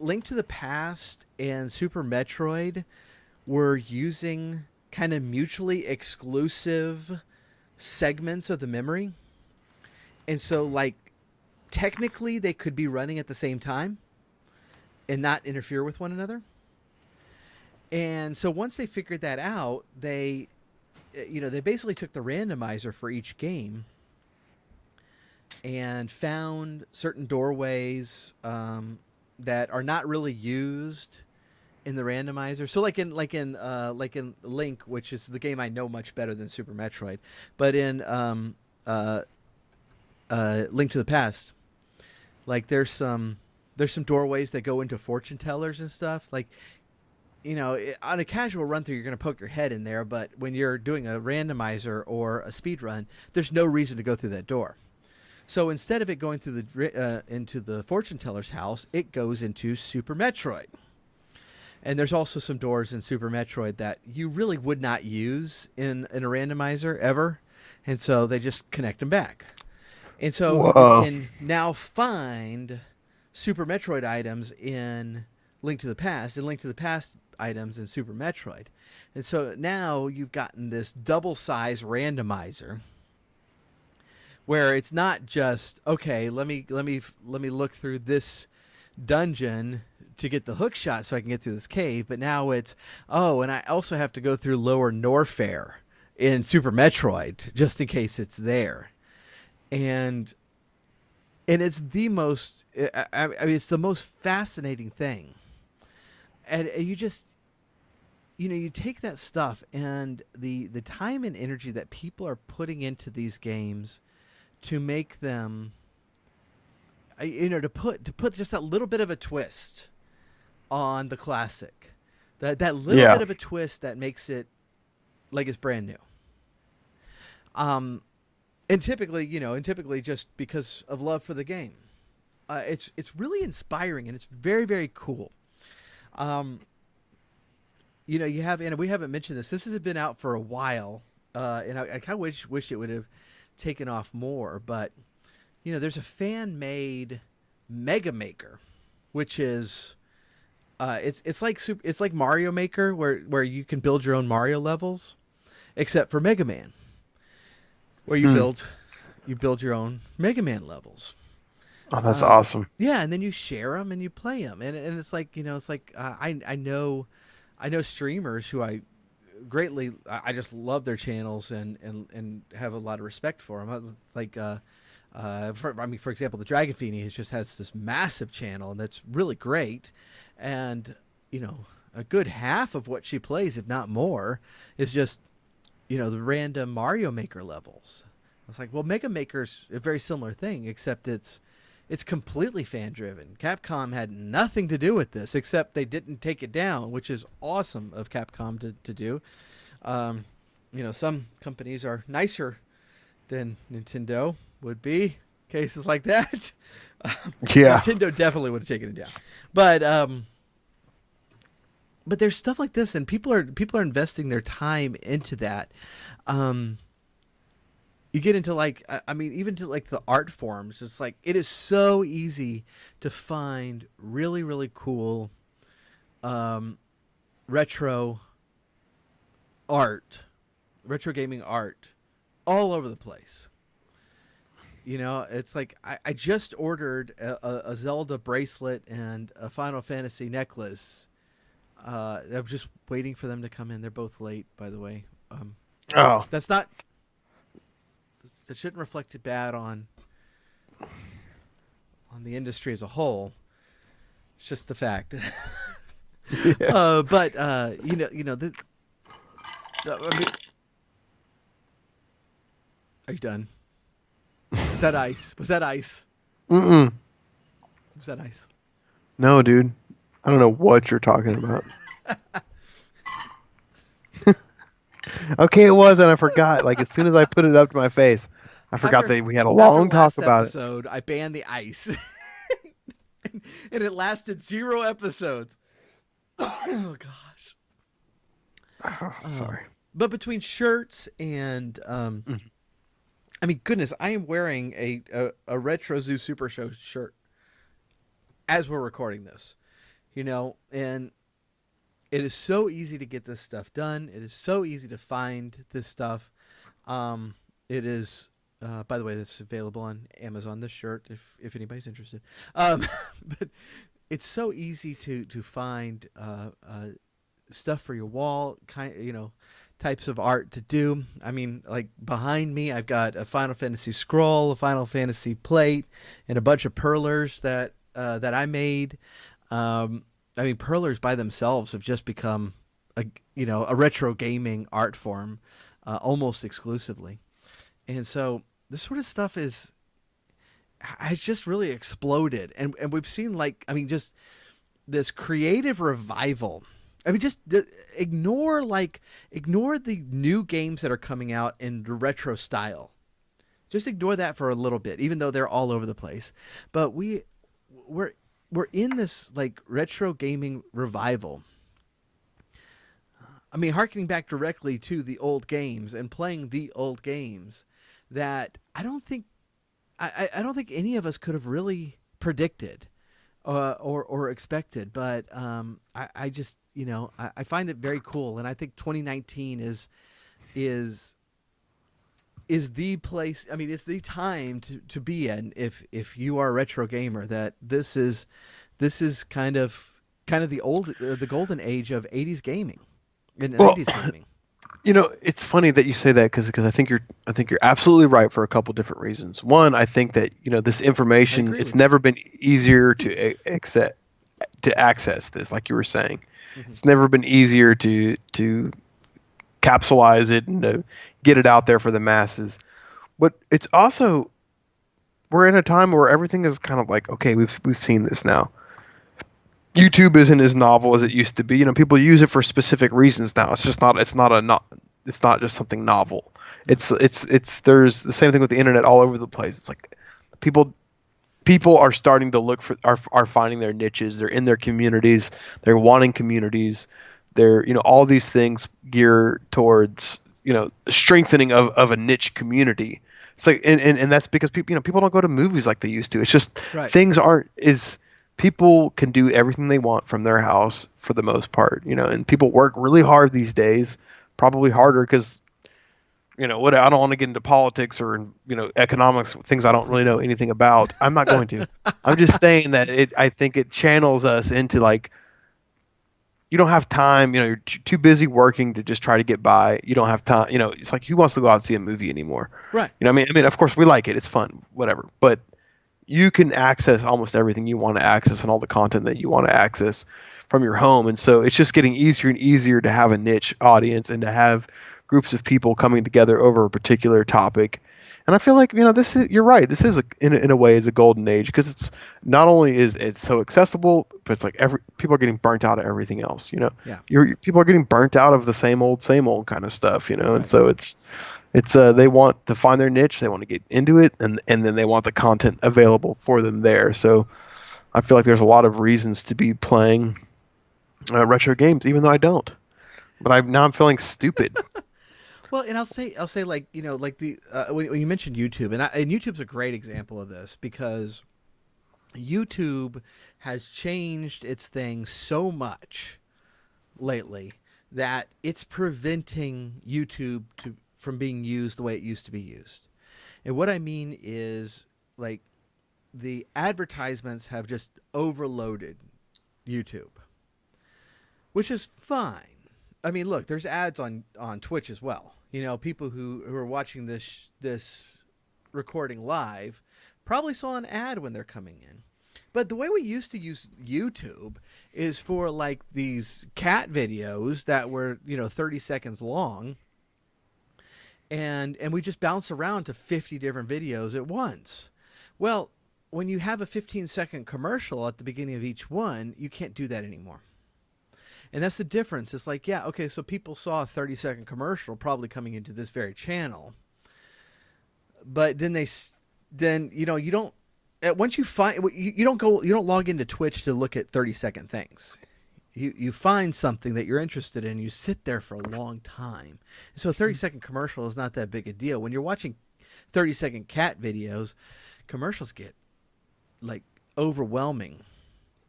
Link to the Past and Super Metroid were using kind of mutually exclusive segments of the memory. And so, like, technically they could be running at the same time and not interfere with one another. And so once they figured that out, they basically took the randomizer for each game and found certain doorways that are not really used in the randomizer. So like in Link, which is the game I know much better than Super Metroid, but in Link to the Past, like there's some doorways that go into fortune tellers and stuff. Like, on a casual run through, you're going to poke your head in there, but when you're doing a randomizer or a speed run, there's no reason to go through that door. So instead of it going through into the fortune teller's house, it goes into Super Metroid. And there's also some doors in Super Metroid that you really would not use in a randomizer ever, and so they just connect them back. And so Whoa. you can now find Super Metroid items in Link to the Past, and Link to the Past items in Super Metroid. And so now you've gotten this double-size randomizer where it's not just, okay, let me look through this dungeon to get the hook shot so I can get through this cave, but now it's, and I also have to go through Lower Norfair in Super Metroid just in case it's there. And it's the most, I mean, it's the most fascinating thing. And you just, you take that stuff and the time and energy that people are putting into these games to make them, to put just that little bit of a twist on the classic, that little bit of a twist that makes it like it's brand new. And typically just because of love for the game, it's really inspiring and it's very, very cool. You have, and we haven't mentioned this. This has been out for a while, and I kind of wish it would have taken off more. But there's a fan-made Mega Maker, which is it's like Mario Maker, where you can build your own Mario levels, except for Mega Man, where you build your own Mega Man levels. Oh, that's awesome. Yeah, and then you share them and you play them, and it's like I know streamers who I just love their channels and have a lot of respect for them. For example, the Dragon Feeny has this massive channel, and that's really great. And a good half of what she plays, if not more, is just the random Mario Maker levels. I was like, well, Mega Maker's a very similar thing, except it's completely fan driven. Capcom had nothing to do with this, except they didn't take it down, which is awesome of Capcom to do. Some companies are nicer than Nintendo would be. Cases like that. Yeah. Nintendo definitely would have taken it down. But there's stuff like this, and people are investing their time into that. You get into even to the art forms. It's like it is so easy to find really, really cool retro gaming art all over the place. It's like I just ordered a Zelda bracelet and a Final Fantasy necklace. I'm just waiting for them to come in. They're both late, by the way. That shouldn't reflect it bad on the industry as a whole. It's just the fact. Yeah. Are you done? Was that ice? Mm-mm. Was that ice? No, dude. I don't know what you're talking about. Okay, it was, and I forgot. Like, as soon as I put it up to my face, I forgot that we had a long talk about it. I banned the ice. And it lasted 0 episodes. Oh, gosh. Sorry. But between shirts and... I mean, goodness, I am wearing a Retro Zoo Super Show shirt as we're recording this. And it is so easy to get this stuff done. It is so easy to find this stuff. It is, by the way, this is available on Amazon, this shirt, if anybody's interested. But it's so easy to find stuff for your wall, types of art to do. I mean, like behind me, I've got a Final Fantasy scroll, a Final Fantasy plate, and a bunch of perlers that I made. I mean, perlers by themselves have just become a retro gaming art form, almost exclusively. And so this sort of stuff has just really exploded, and we've seen, like, I mean, just this creative revival. I mean, just ignore the new games that are coming out in the retro style. Just ignore that for a little bit, even though they're all over the place. But we're in this like retro gaming revival. I mean, harkening back directly to the old games and playing the old games that I don't think any of us could have really predicted or expected. But I just, I find it very cool, and I think 2019 is the place. I mean, it's the time to be in if you are a retro gamer. That this is kind of the golden age of 80s gaming and 90s gaming. It's funny that you say that because I think you're absolutely right for a couple different reasons. One, I think that this information, it's never been easier to access this, like you were saying. Mm-hmm. It's never been easier to capsulize it and to get it out there for the masses. But it's also, we're in a time where everything is kind of like, okay, we've seen this now. YouTube isn't as novel as it used to be. People use it for specific reasons now. It's not just something novel. It's there's the same thing with the internet all over the place. It's like people are starting to look for are finding their niches. They're in their communities. They're wanting communities. They're all these things gear towards strengthening of a niche community. It's like and that's because people don't go to movies like they used to. It's just things aren't as people can do everything they want from their house for the most part, and people work really hard these days, probably harder because, I don't want to get into politics or, economics, things I don't really know anything about. I'm not going to. I'm just saying that I think it channels us into like, you don't have time, you're too busy working to just try to get by. You don't have time, it's like, who wants to go out and see a movie anymore? Right. I mean, of course we like it. It's fun, whatever. But you can access almost everything you want to access and all the content that you want to access from your home. And so it's just getting easier and easier to have a niche audience and to have groups of people coming together over a particular topic. And I feel like, you're right. This is in a way is a golden age because it's not only is it's so accessible, but it's like people are getting burnt out of everything else, Yeah. People are getting burnt out of the same old kind of stuff, Right. And so it's they want to find their niche, they want to get into it, and then they want the content available for them there. So I feel like there's a lot of reasons to be playing retro games, even though I don't. But I'm feeling stupid. Well, and I'll say like like the when you mentioned YouTube, and YouTube's a great example of this because YouTube has changed its thing so much lately that it's preventing YouTube from being used the way it used to be used. And what I mean is, like, the advertisements have just overloaded YouTube, which is fine. I mean, look, there's ads on Twitch as well. People who are watching this recording live probably saw an ad when they're coming in. But the way we used to use YouTube is for like these cat videos that were 30 seconds long. And we just bounce around to 50 different videos at once. Well, when you have a 15-second commercial at the beginning of each one, you can't do that anymore. And that's the difference. It's like, yeah, okay, so people saw a 30-second commercial probably coming into this very channel. But then you don't once you find you don't log into Twitch to look at 30-second things. You find something that you're interested in, you sit there for a long time. So a 30-second commercial is not that big a deal. When you're watching 30-second cat videos, commercials get like overwhelming.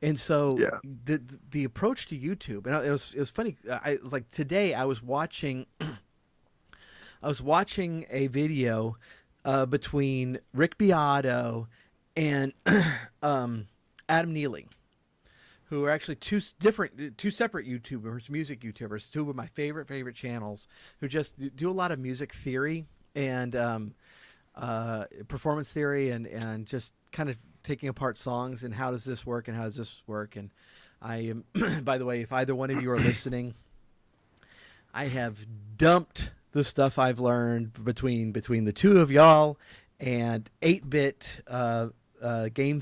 And so the approach to YouTube, and it was funny. It was like today I was watching a video between Rick Beato and Adam Neely, who are actually two separate YouTubers, music YouTubers, two of my favorite channels, who just do a lot of music theory and performance theory and just kind of taking apart songs and how does this work and how does this work. And I am, by the way, if either one of you are listening, I have dumped the stuff I've learned between the two of y'all and 8-bit game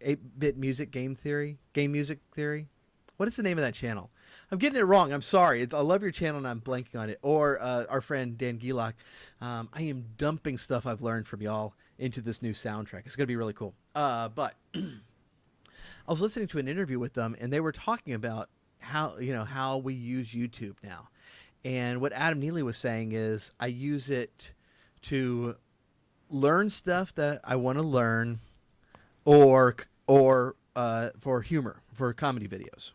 8-bit game music theory. What is the name of that channel? I'm getting it wrong. I'm sorry. I love your channel and I'm blanking on it. Or our friend Dan Gilak. I am dumping stuff I've learned from y'all into this new soundtrack. It's going to be really cool. But I was listening to an interview with them and they were talking about how we use YouTube now. And what Adam Neely was saying is I use it to learn stuff that I want to learn or for humor, for comedy videos.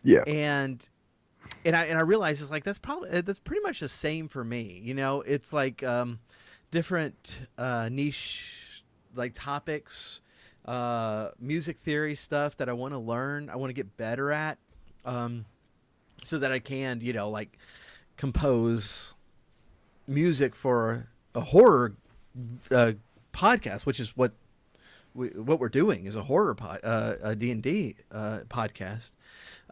Yeah. And I realize it's like that's pretty much the same for me. It's like different niche like topics, music theory stuff that I want to learn, I want to get better at. So that I can, like compose music for a horror podcast, which is what we're doing is a horror a D&D podcast,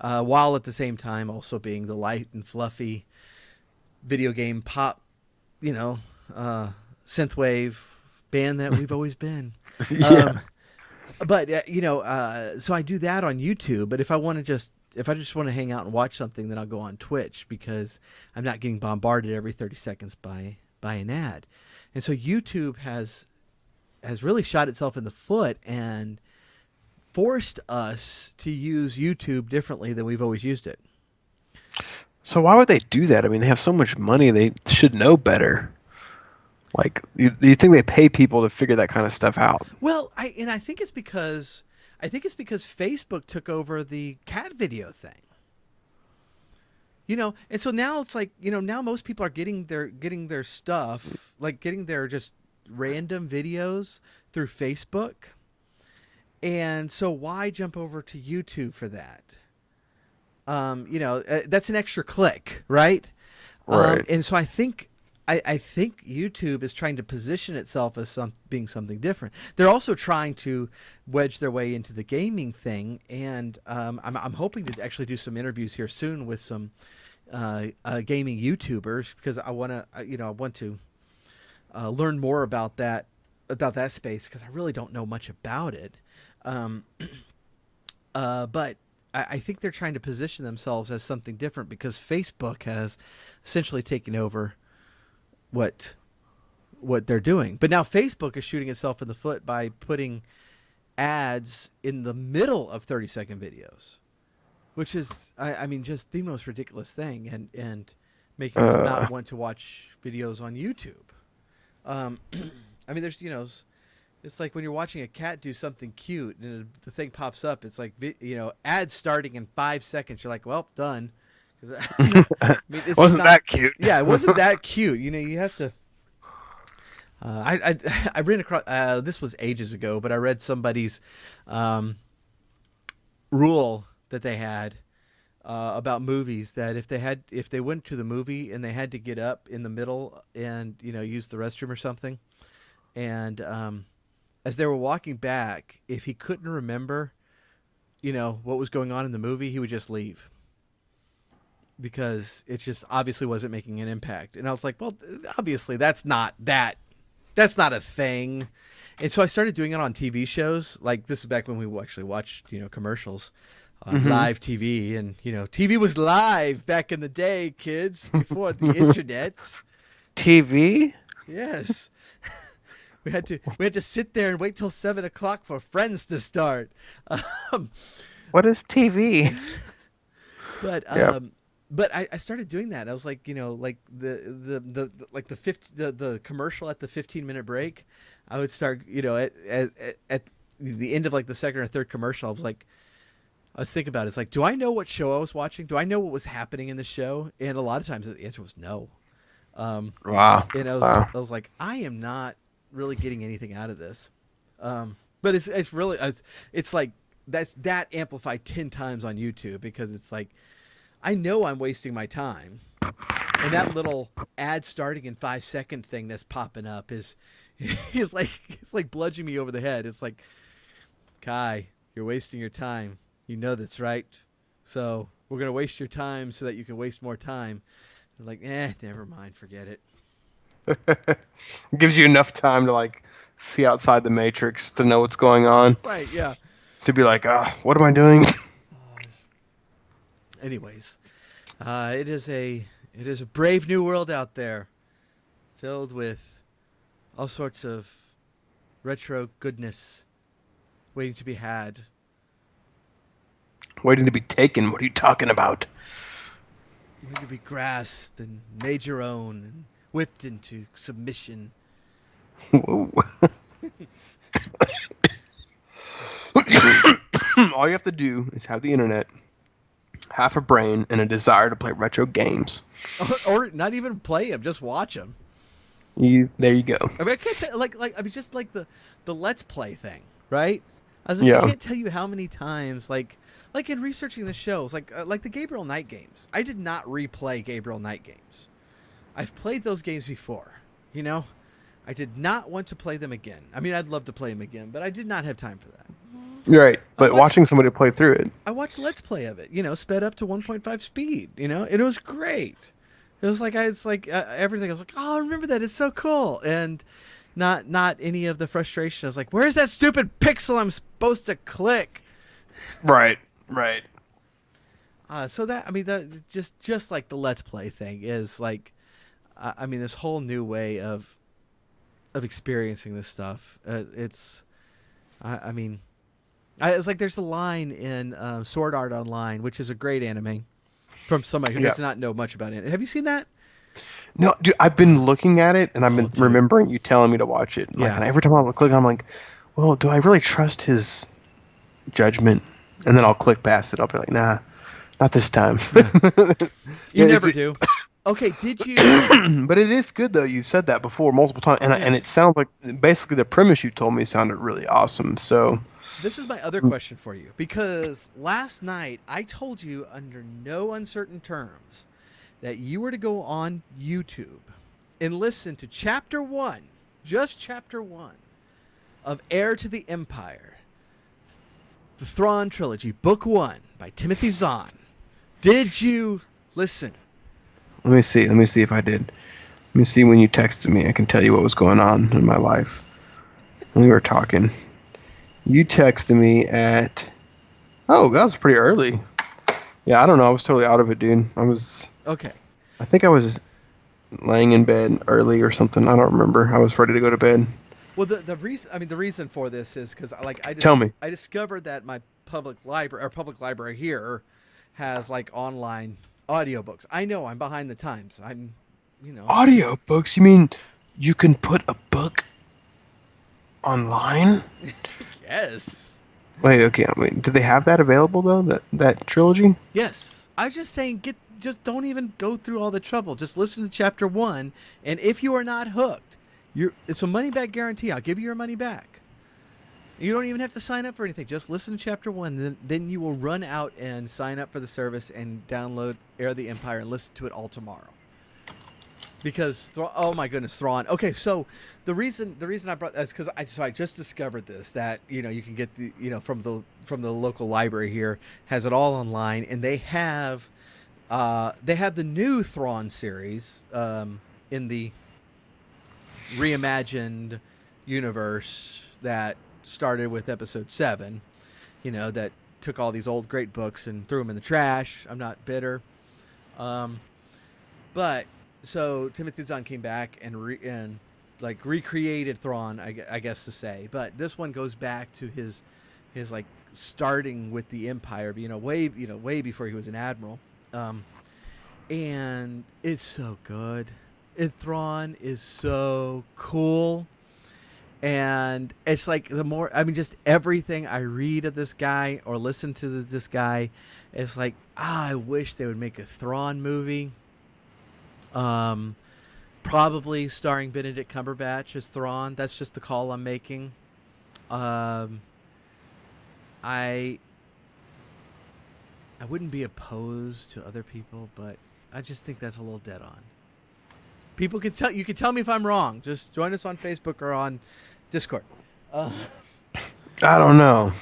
while at the same time also being the light and fluffy video game pop, synthwave band that we've always been. Yeah. But so I do that on YouTube. But if I just want to hang out and watch something, then I'll go on Twitch because I'm not getting bombarded every 30 seconds by an ad. And so YouTube has really shot itself in the foot and forced us to use YouTube differently than we've always used it. So why would they do that? I mean, they have so much money; they should know better. Like, you think they pay people to figure that kind of stuff out? Well, I think it's because Facebook took over the cat video thing. And so now it's like, now most people are getting their stuff, like getting their just random videos through Facebook. And so why jump over to YouTube for that? That's an extra click, right? Right. And so I think YouTube is trying to position itself as being something different. They're also trying to wedge their way into the gaming thing, and I'm hoping to actually do some interviews here soon with some gaming YouTubers because I want to learn more about that space because I really don't know much about it. But I think they're trying to position themselves as something different because Facebook has essentially taken over what they're doing. But now Facebook is shooting itself in the foot by putting ads in the middle of 30-second videos, which is, I mean, just the most ridiculous thing and making us not want to watch videos on YouTube. I mean, there's, it's like when you're watching a cat do something cute and the thing pops up, it's like, ads starting in 5 seconds. You're like, well, done. I mean, wasn't that cute? Yeah, it wasn't that cute. You have to. I ran across. This was ages ago, but I read somebody's rule that they had about movies that if they went to the movie and they had to get up in the middle and use the restroom or something, and as they were walking back, if he couldn't remember, what was going on in the movie, he would just leave. Because it just obviously wasn't making an impact. And I was like, well, obviously that's not a thing. And so I started doing it on TV shows. Like this is back when we actually watched, commercials on live TV. And, TV was live back in the day, kids, before the internets. TV? Yes. We had to sit there and wait till 7:00 for Friends to start. What is TV? But, yeah. But I started doing that. I was like, like the commercial at the 15-minute break. I would start, at the end of like the second or third commercial. I was thinking about it. It's like, do I know what show I was watching? Do I know what was happening in the show? And a lot of times the answer was no. Wow. And I was like, I am not really getting anything out of this. But it's really, it's like that amplified 10 times on YouTube, because it's like, I know I'm wasting my time, and that little ad starting in 5-second thing that's popping up is it's like bludgeoning me over the head. It's like, Kai, you're wasting your time. You know that's right. So we're gonna waste your time so that you can waste more time. I'm like, never mind, forget it. Gives you enough time to like see outside the matrix to know what's going on. Right? Yeah. To be like, what am I doing? Anyways, it is a brave new world out there, filled with all sorts of retro goodness waiting to be had. Waiting to be taken. What are you talking about? Waiting to be grasped and made your own and whipped into submission. Whoa. All you have to do is have the internet, half a brain, and a desire to play retro games. Or not even play them, just watch them. There you go. I mean, I can't tell, just like the Let's Play thing, right? I can't tell you how many times, like in researching the shows, like the Gabriel Knight games. I did not replay Gabriel Knight games. I've played those games before, you know? I did not want to play them again. I mean, I'd love to play them again, but I did not have time for that. Right, but watching somebody play through it. I watched Let's Play of it, sped up to 1.5 speed, and it was great. It was like, everything. I was like, oh, I remember that. It's so cool. And not any of the frustration. I was like, where's that stupid pixel I'm supposed to click? Right. So that, I mean, just like the Let's Play thing is like, I mean, this whole new way of experiencing this stuff. It's like there's a line in Sword Art Online, which is a great anime, from somebody who does not know much about it. Have you seen that? No, dude, I've been looking at it, and I've been remembering you telling me to watch it. Like, and every time I click, I'm like, well, do I really trust his judgment? And then I'll click past it. I'll be like, nah, not this time. You never do. Okay, did you? But it is good, though. You've said that before multiple times, and it sounds like basically the premise you told me sounded really awesome. So this is my other question for you, because last night I told you under no uncertain terms that you were to go on YouTube and listen to Chapter 1, just Chapter 1, of Heir to the Empire, the Thrawn Trilogy, Book 1 by Timothy Zahn. Did you listen? Let me see if I did. Let me see when you texted me. I can tell you what was going on in my life. When we were talking. You texted me at... Oh, that was pretty early. Yeah, I don't know. I was totally out of it, dude. Okay. I think I was laying in bed early or something. I don't remember. I was ready to go to bed. Well, the reason for this is because Tell me. I discovered that my public library here has like online audiobooks. I know I'm behind the times. Audiobooks? You mean you can put a book online? Yes. Wait, okay. Do they have that available though? That trilogy? Yes. I was just saying, just don't even go through all the trouble. Just listen to Chapter 1, and if you are not hooked, it's a money back guarantee. I'll give you your money back. You don't even have to sign up for anything. Just listen to Chapter 1. Then you will run out and sign up for the service and download Heir of the Empire and listen to it all tomorrow. Because, oh my goodness, Thrawn. Okay, so the reason I brought that is because I just discovered this, that you can get the from the local library here, has it all online, and they have the new Thrawn series in the reimagined universe that started with Episode 7. That took all these old great books and threw them in the trash. I'm not bitter, but. So Timothy Zahn came back and recreated Thrawn, I guess to say, but this one goes back to his like starting with the Empire, way before he was an admiral, and it's so good. And Thrawn is so cool, and it's like just everything I read of this guy or listen to this guy, it's like I wish they would make a Thrawn movie. Probably starring Benedict Cumberbatch as Thrawn. That's just the call I'm making. I wouldn't be opposed to other people, but I just think that's a little dead on. People can tell you can tell me if I'm wrong. Just join us on Facebook or on Discord. I don't know.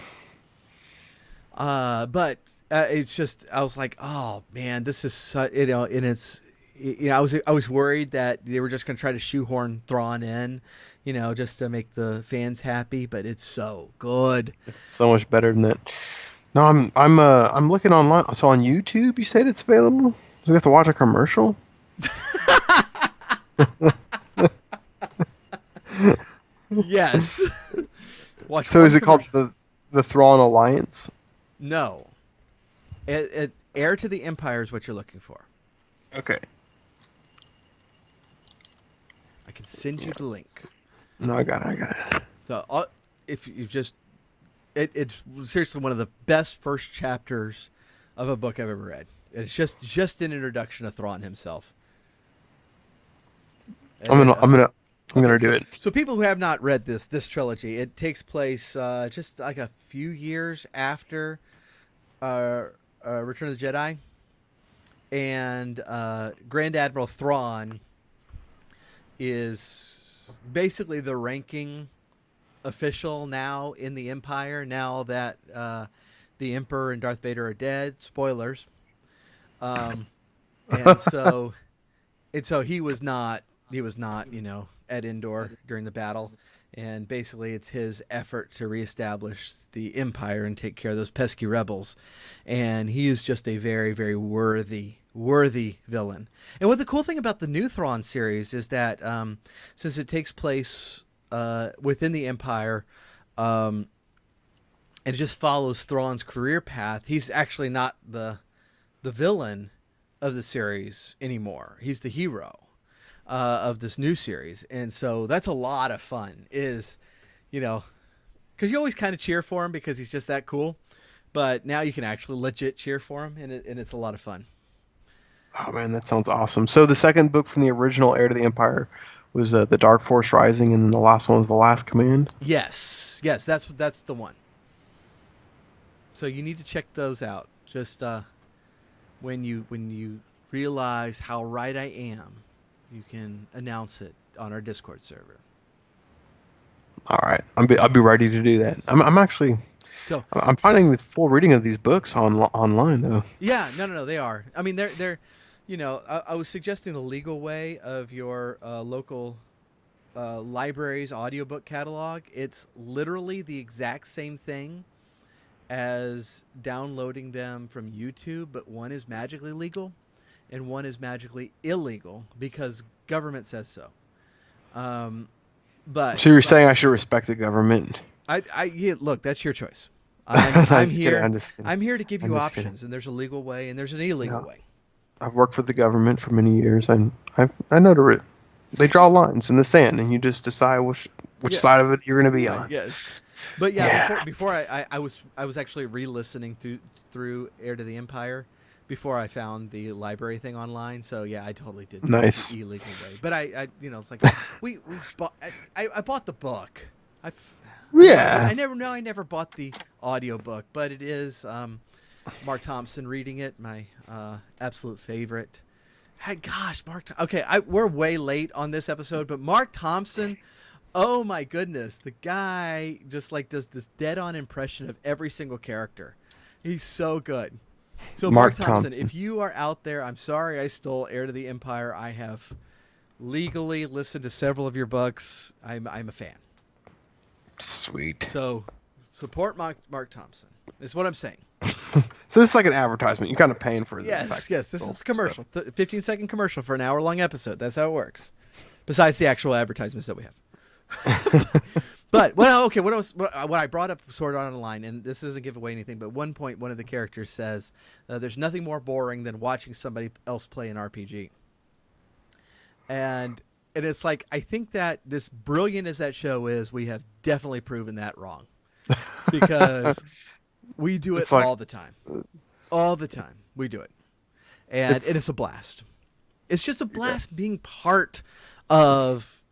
But it's just I was like, oh man, this is such, and it's I was worried that they were just going to try to shoehorn Thrawn in, just to make the fans happy. But it's so good, so much better than that. No, I'm looking online. So on YouTube, you said it's available. So we have to watch a commercial. Yes. So is it called the Thrawn Alliance? No. Heir to the Empire is what you're looking for. Okay. I can send you the link. No, I got it. So if you just, it's seriously one of the best first chapters of a book I've ever read. It's just an introduction to Thrawn himself. I'm gonna do it. So people who have not read this trilogy, it takes place just like a few years after Return of the Jedi, and Grand Admiral Thrawn is basically the ranking official now in the Empire. Now that the Emperor and Darth Vader are dead, spoilers, and so he was not at Endor during the battle, and basically it's his effort to reestablish the Empire and take care of those pesky rebels, and he is just a very, very worthy villain. And what the cool thing about the new Thrawn series is that since it takes place within the Empire, and it just follows Thrawn's career path, he's actually not the villain of the series anymore. He's the hero of this new series, and so that's a lot of fun. Because you always kind of cheer for him because he's just that cool, but now you can actually legit cheer for him, and it's a lot of fun. Oh man, that sounds awesome. So the second book from the original Heir to the Empire was the Dark Force Rising, and then the last one was The Last Command. Yes, that's the one. So you need to check those out. Just when you realize how right I am, you can announce it on our Discord server. All right, I'll be ready to do that. I'm actually. So, I'm finding the full reading of these books online though. Yeah, no, they are. I mean, they're I was suggesting the legal way of your local library's audiobook catalog. It's literally the exact same thing as downloading them from YouTube, but one is magically legal and one is magically illegal because government says so. But so you're saying I should respect the government? Look, that's your choice. I'm here. Kidding. I'm here to give you options, and there's a legal way and there's an illegal way. I've worked for the government for many years, and I know they draw lines in the sand, and you just decide which side of it you're going to be on. Yes, but before I was actually re-listening through Heir to the Empire before I found the library thing online. So yeah, I totally did nice the illegal way. But I it's like we bought. I bought the book. I never bought the audiobook, but it is Mark Thompson reading it, my absolute favorite. Hey, gosh, we're way late on this episode, but Mark Thompson, oh my goodness, the guy just does this dead-on impression of every single character. He's so good. So Mark Thompson, if you are out there, I'm sorry I stole Heir to the Empire. I have legally listened to several of your books. I'm a fan. Sweet. So support Mark Thompson is what I'm saying. So this is like an advertisement. You're kind of paying for this. Yes. This is a commercial. 15-second commercial for an hour-long episode. That's how it works. Besides the actual advertisements that we have. But what I brought up Sword Art Online, and this doesn't give away anything, but one point one of the characters says, "There's nothing more boring than watching somebody else play an RPG." And it's like, I think that as brilliant as that show is, we have definitely proven that wrong. Because we do it all the time. All the time. We do it. And it's a blast. It's just a blast being part of,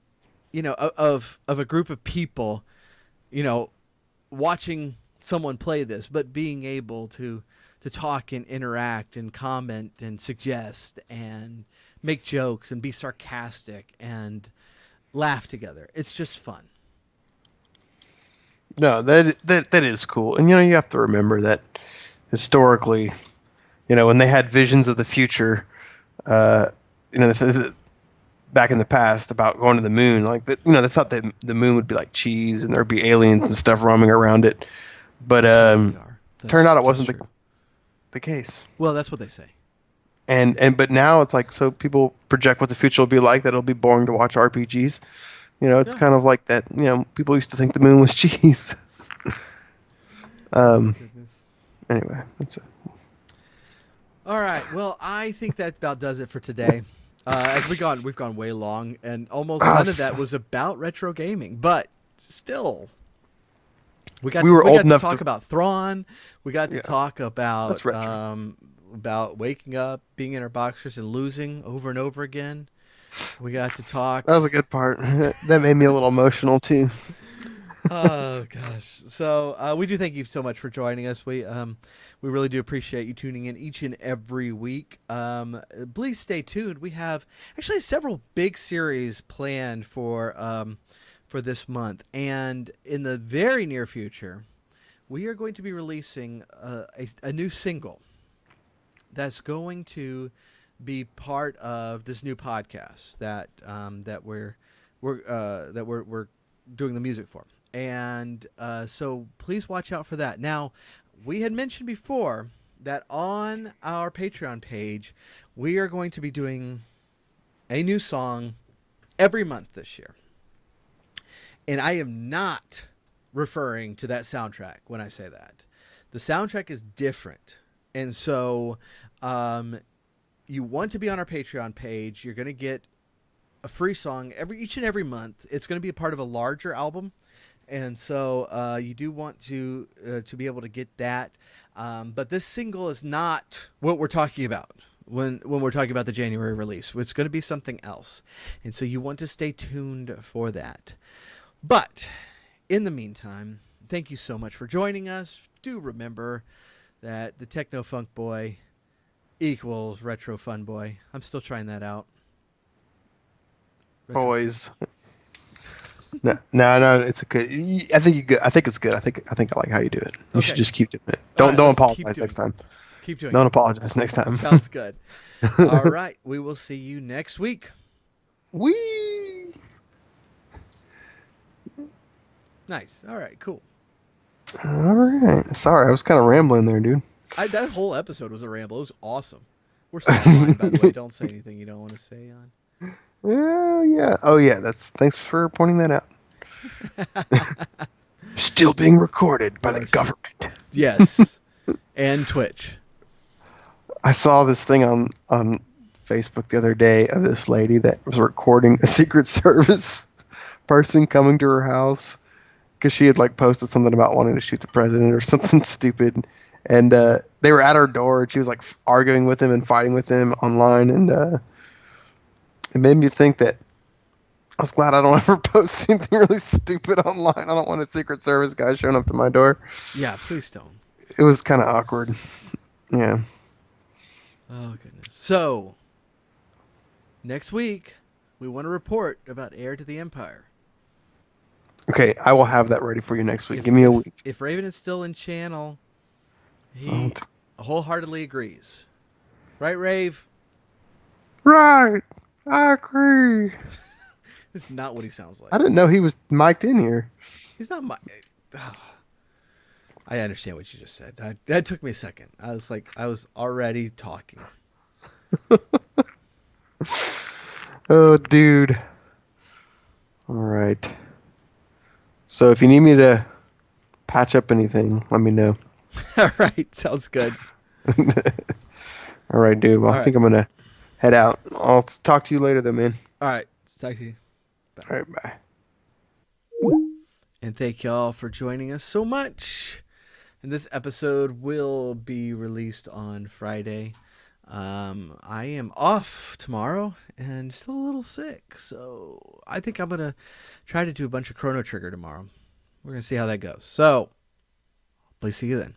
of a group of people, watching someone play this, but being able to talk and interact and comment and suggest and make jokes and be sarcastic and laugh together. It's just fun. No, that is cool. And you have to remember that historically, when they had visions of the future, back in the past about going to the moon, like that, they thought that the moon would be like cheese and there'd be aliens and stuff roaming around it. But turned out it wasn't the case. Well, that's what they say. But now it's like, so people project what the future will be like, that it'll be boring to watch RPGs. It's kind of like that. People used to think the moon was cheese. Anyway, that's it. All right. Well, I think that about does it for today. As we've gone way long, and almost none of that was about retro gaming, but still, we got to talk about Thrawn. We got to talk about waking up, being in our boxers, and losing over and over again. We got to talk. That was a good part. That made me a little emotional too. Oh gosh! So we do thank you so much for joining us. We really do appreciate you tuning in each and every week. Please stay tuned. We have actually several big series planned for this month, and in the very near future, we are going to be releasing a new single that's going to be part of this new podcast that we're doing the music for. And so please watch out for that. Now, we had mentioned before that on our Patreon page, we are going to be doing a new song every month this year. And I am not referring to that soundtrack when I say that. The soundtrack is different. And so you want to be on our Patreon page. You're going to get a free song each and every month. It's going to be a part of a larger album. And so you do want to be able to get that. But this single is not what we're talking about when we're talking about the January release. It's going to be something else. And so you want to stay tuned for that. But in the meantime, thank you so much for joining us. Do remember that the Techno Funk Boy equals Retro Fun Boy. I'm still trying that out. Boys. No, it's a good. I think you good. I think it's good. I think I like how you do it. You should just keep doing it. Don't apologize next time. Keep doing it. Don't apologize next time. Sounds good. All right, we will see you next week. Wee. Nice. All right. Cool. All right. Sorry, I was kind of rambling there, dude. That whole episode was a ramble. It was awesome. We're still online, by the way. Don't say anything you don't want to say on. Yeah. Oh, yeah. Thanks for pointing that out. Still being recorded by the government. Yes. And Twitch. I saw this thing on Facebook the other day of this lady that was recording a Secret Service person coming to her house because she had posted something about wanting to shoot the president or something stupid. And they were at her door, and she was arguing with him and fighting with him online, and it made me think that I was glad I don't ever post anything really stupid online. I don't want a Secret Service guy showing up to my door. Yeah, please don't. It was kind of awkward. Yeah. Oh, goodness. So, next week, we want to report about Heir to the Empire. Okay, I will have that ready for you next week. Give me a week. If Raven is still in channel, he wholeheartedly agrees. Right, Rave? Right. I agree. That's not what he sounds like. I didn't know he was mic'd in here. He's not I understand what you just said. That took me a second. I was already talking. Oh, dude. All right. So if you need me to patch up anything, let me know. All right. Sounds good. All right, dude. Well, I think I'm going to head out. I'll talk to you later, though, man. All right. Talk to you. Bye. All right, bye. And thank y'all for joining us so much. And this episode will be released on Friday. I am off tomorrow and still a little sick, so I think I'm going to try to do a bunch of Chrono Trigger tomorrow. We're going to see how that goes. So, Hopefully see you then.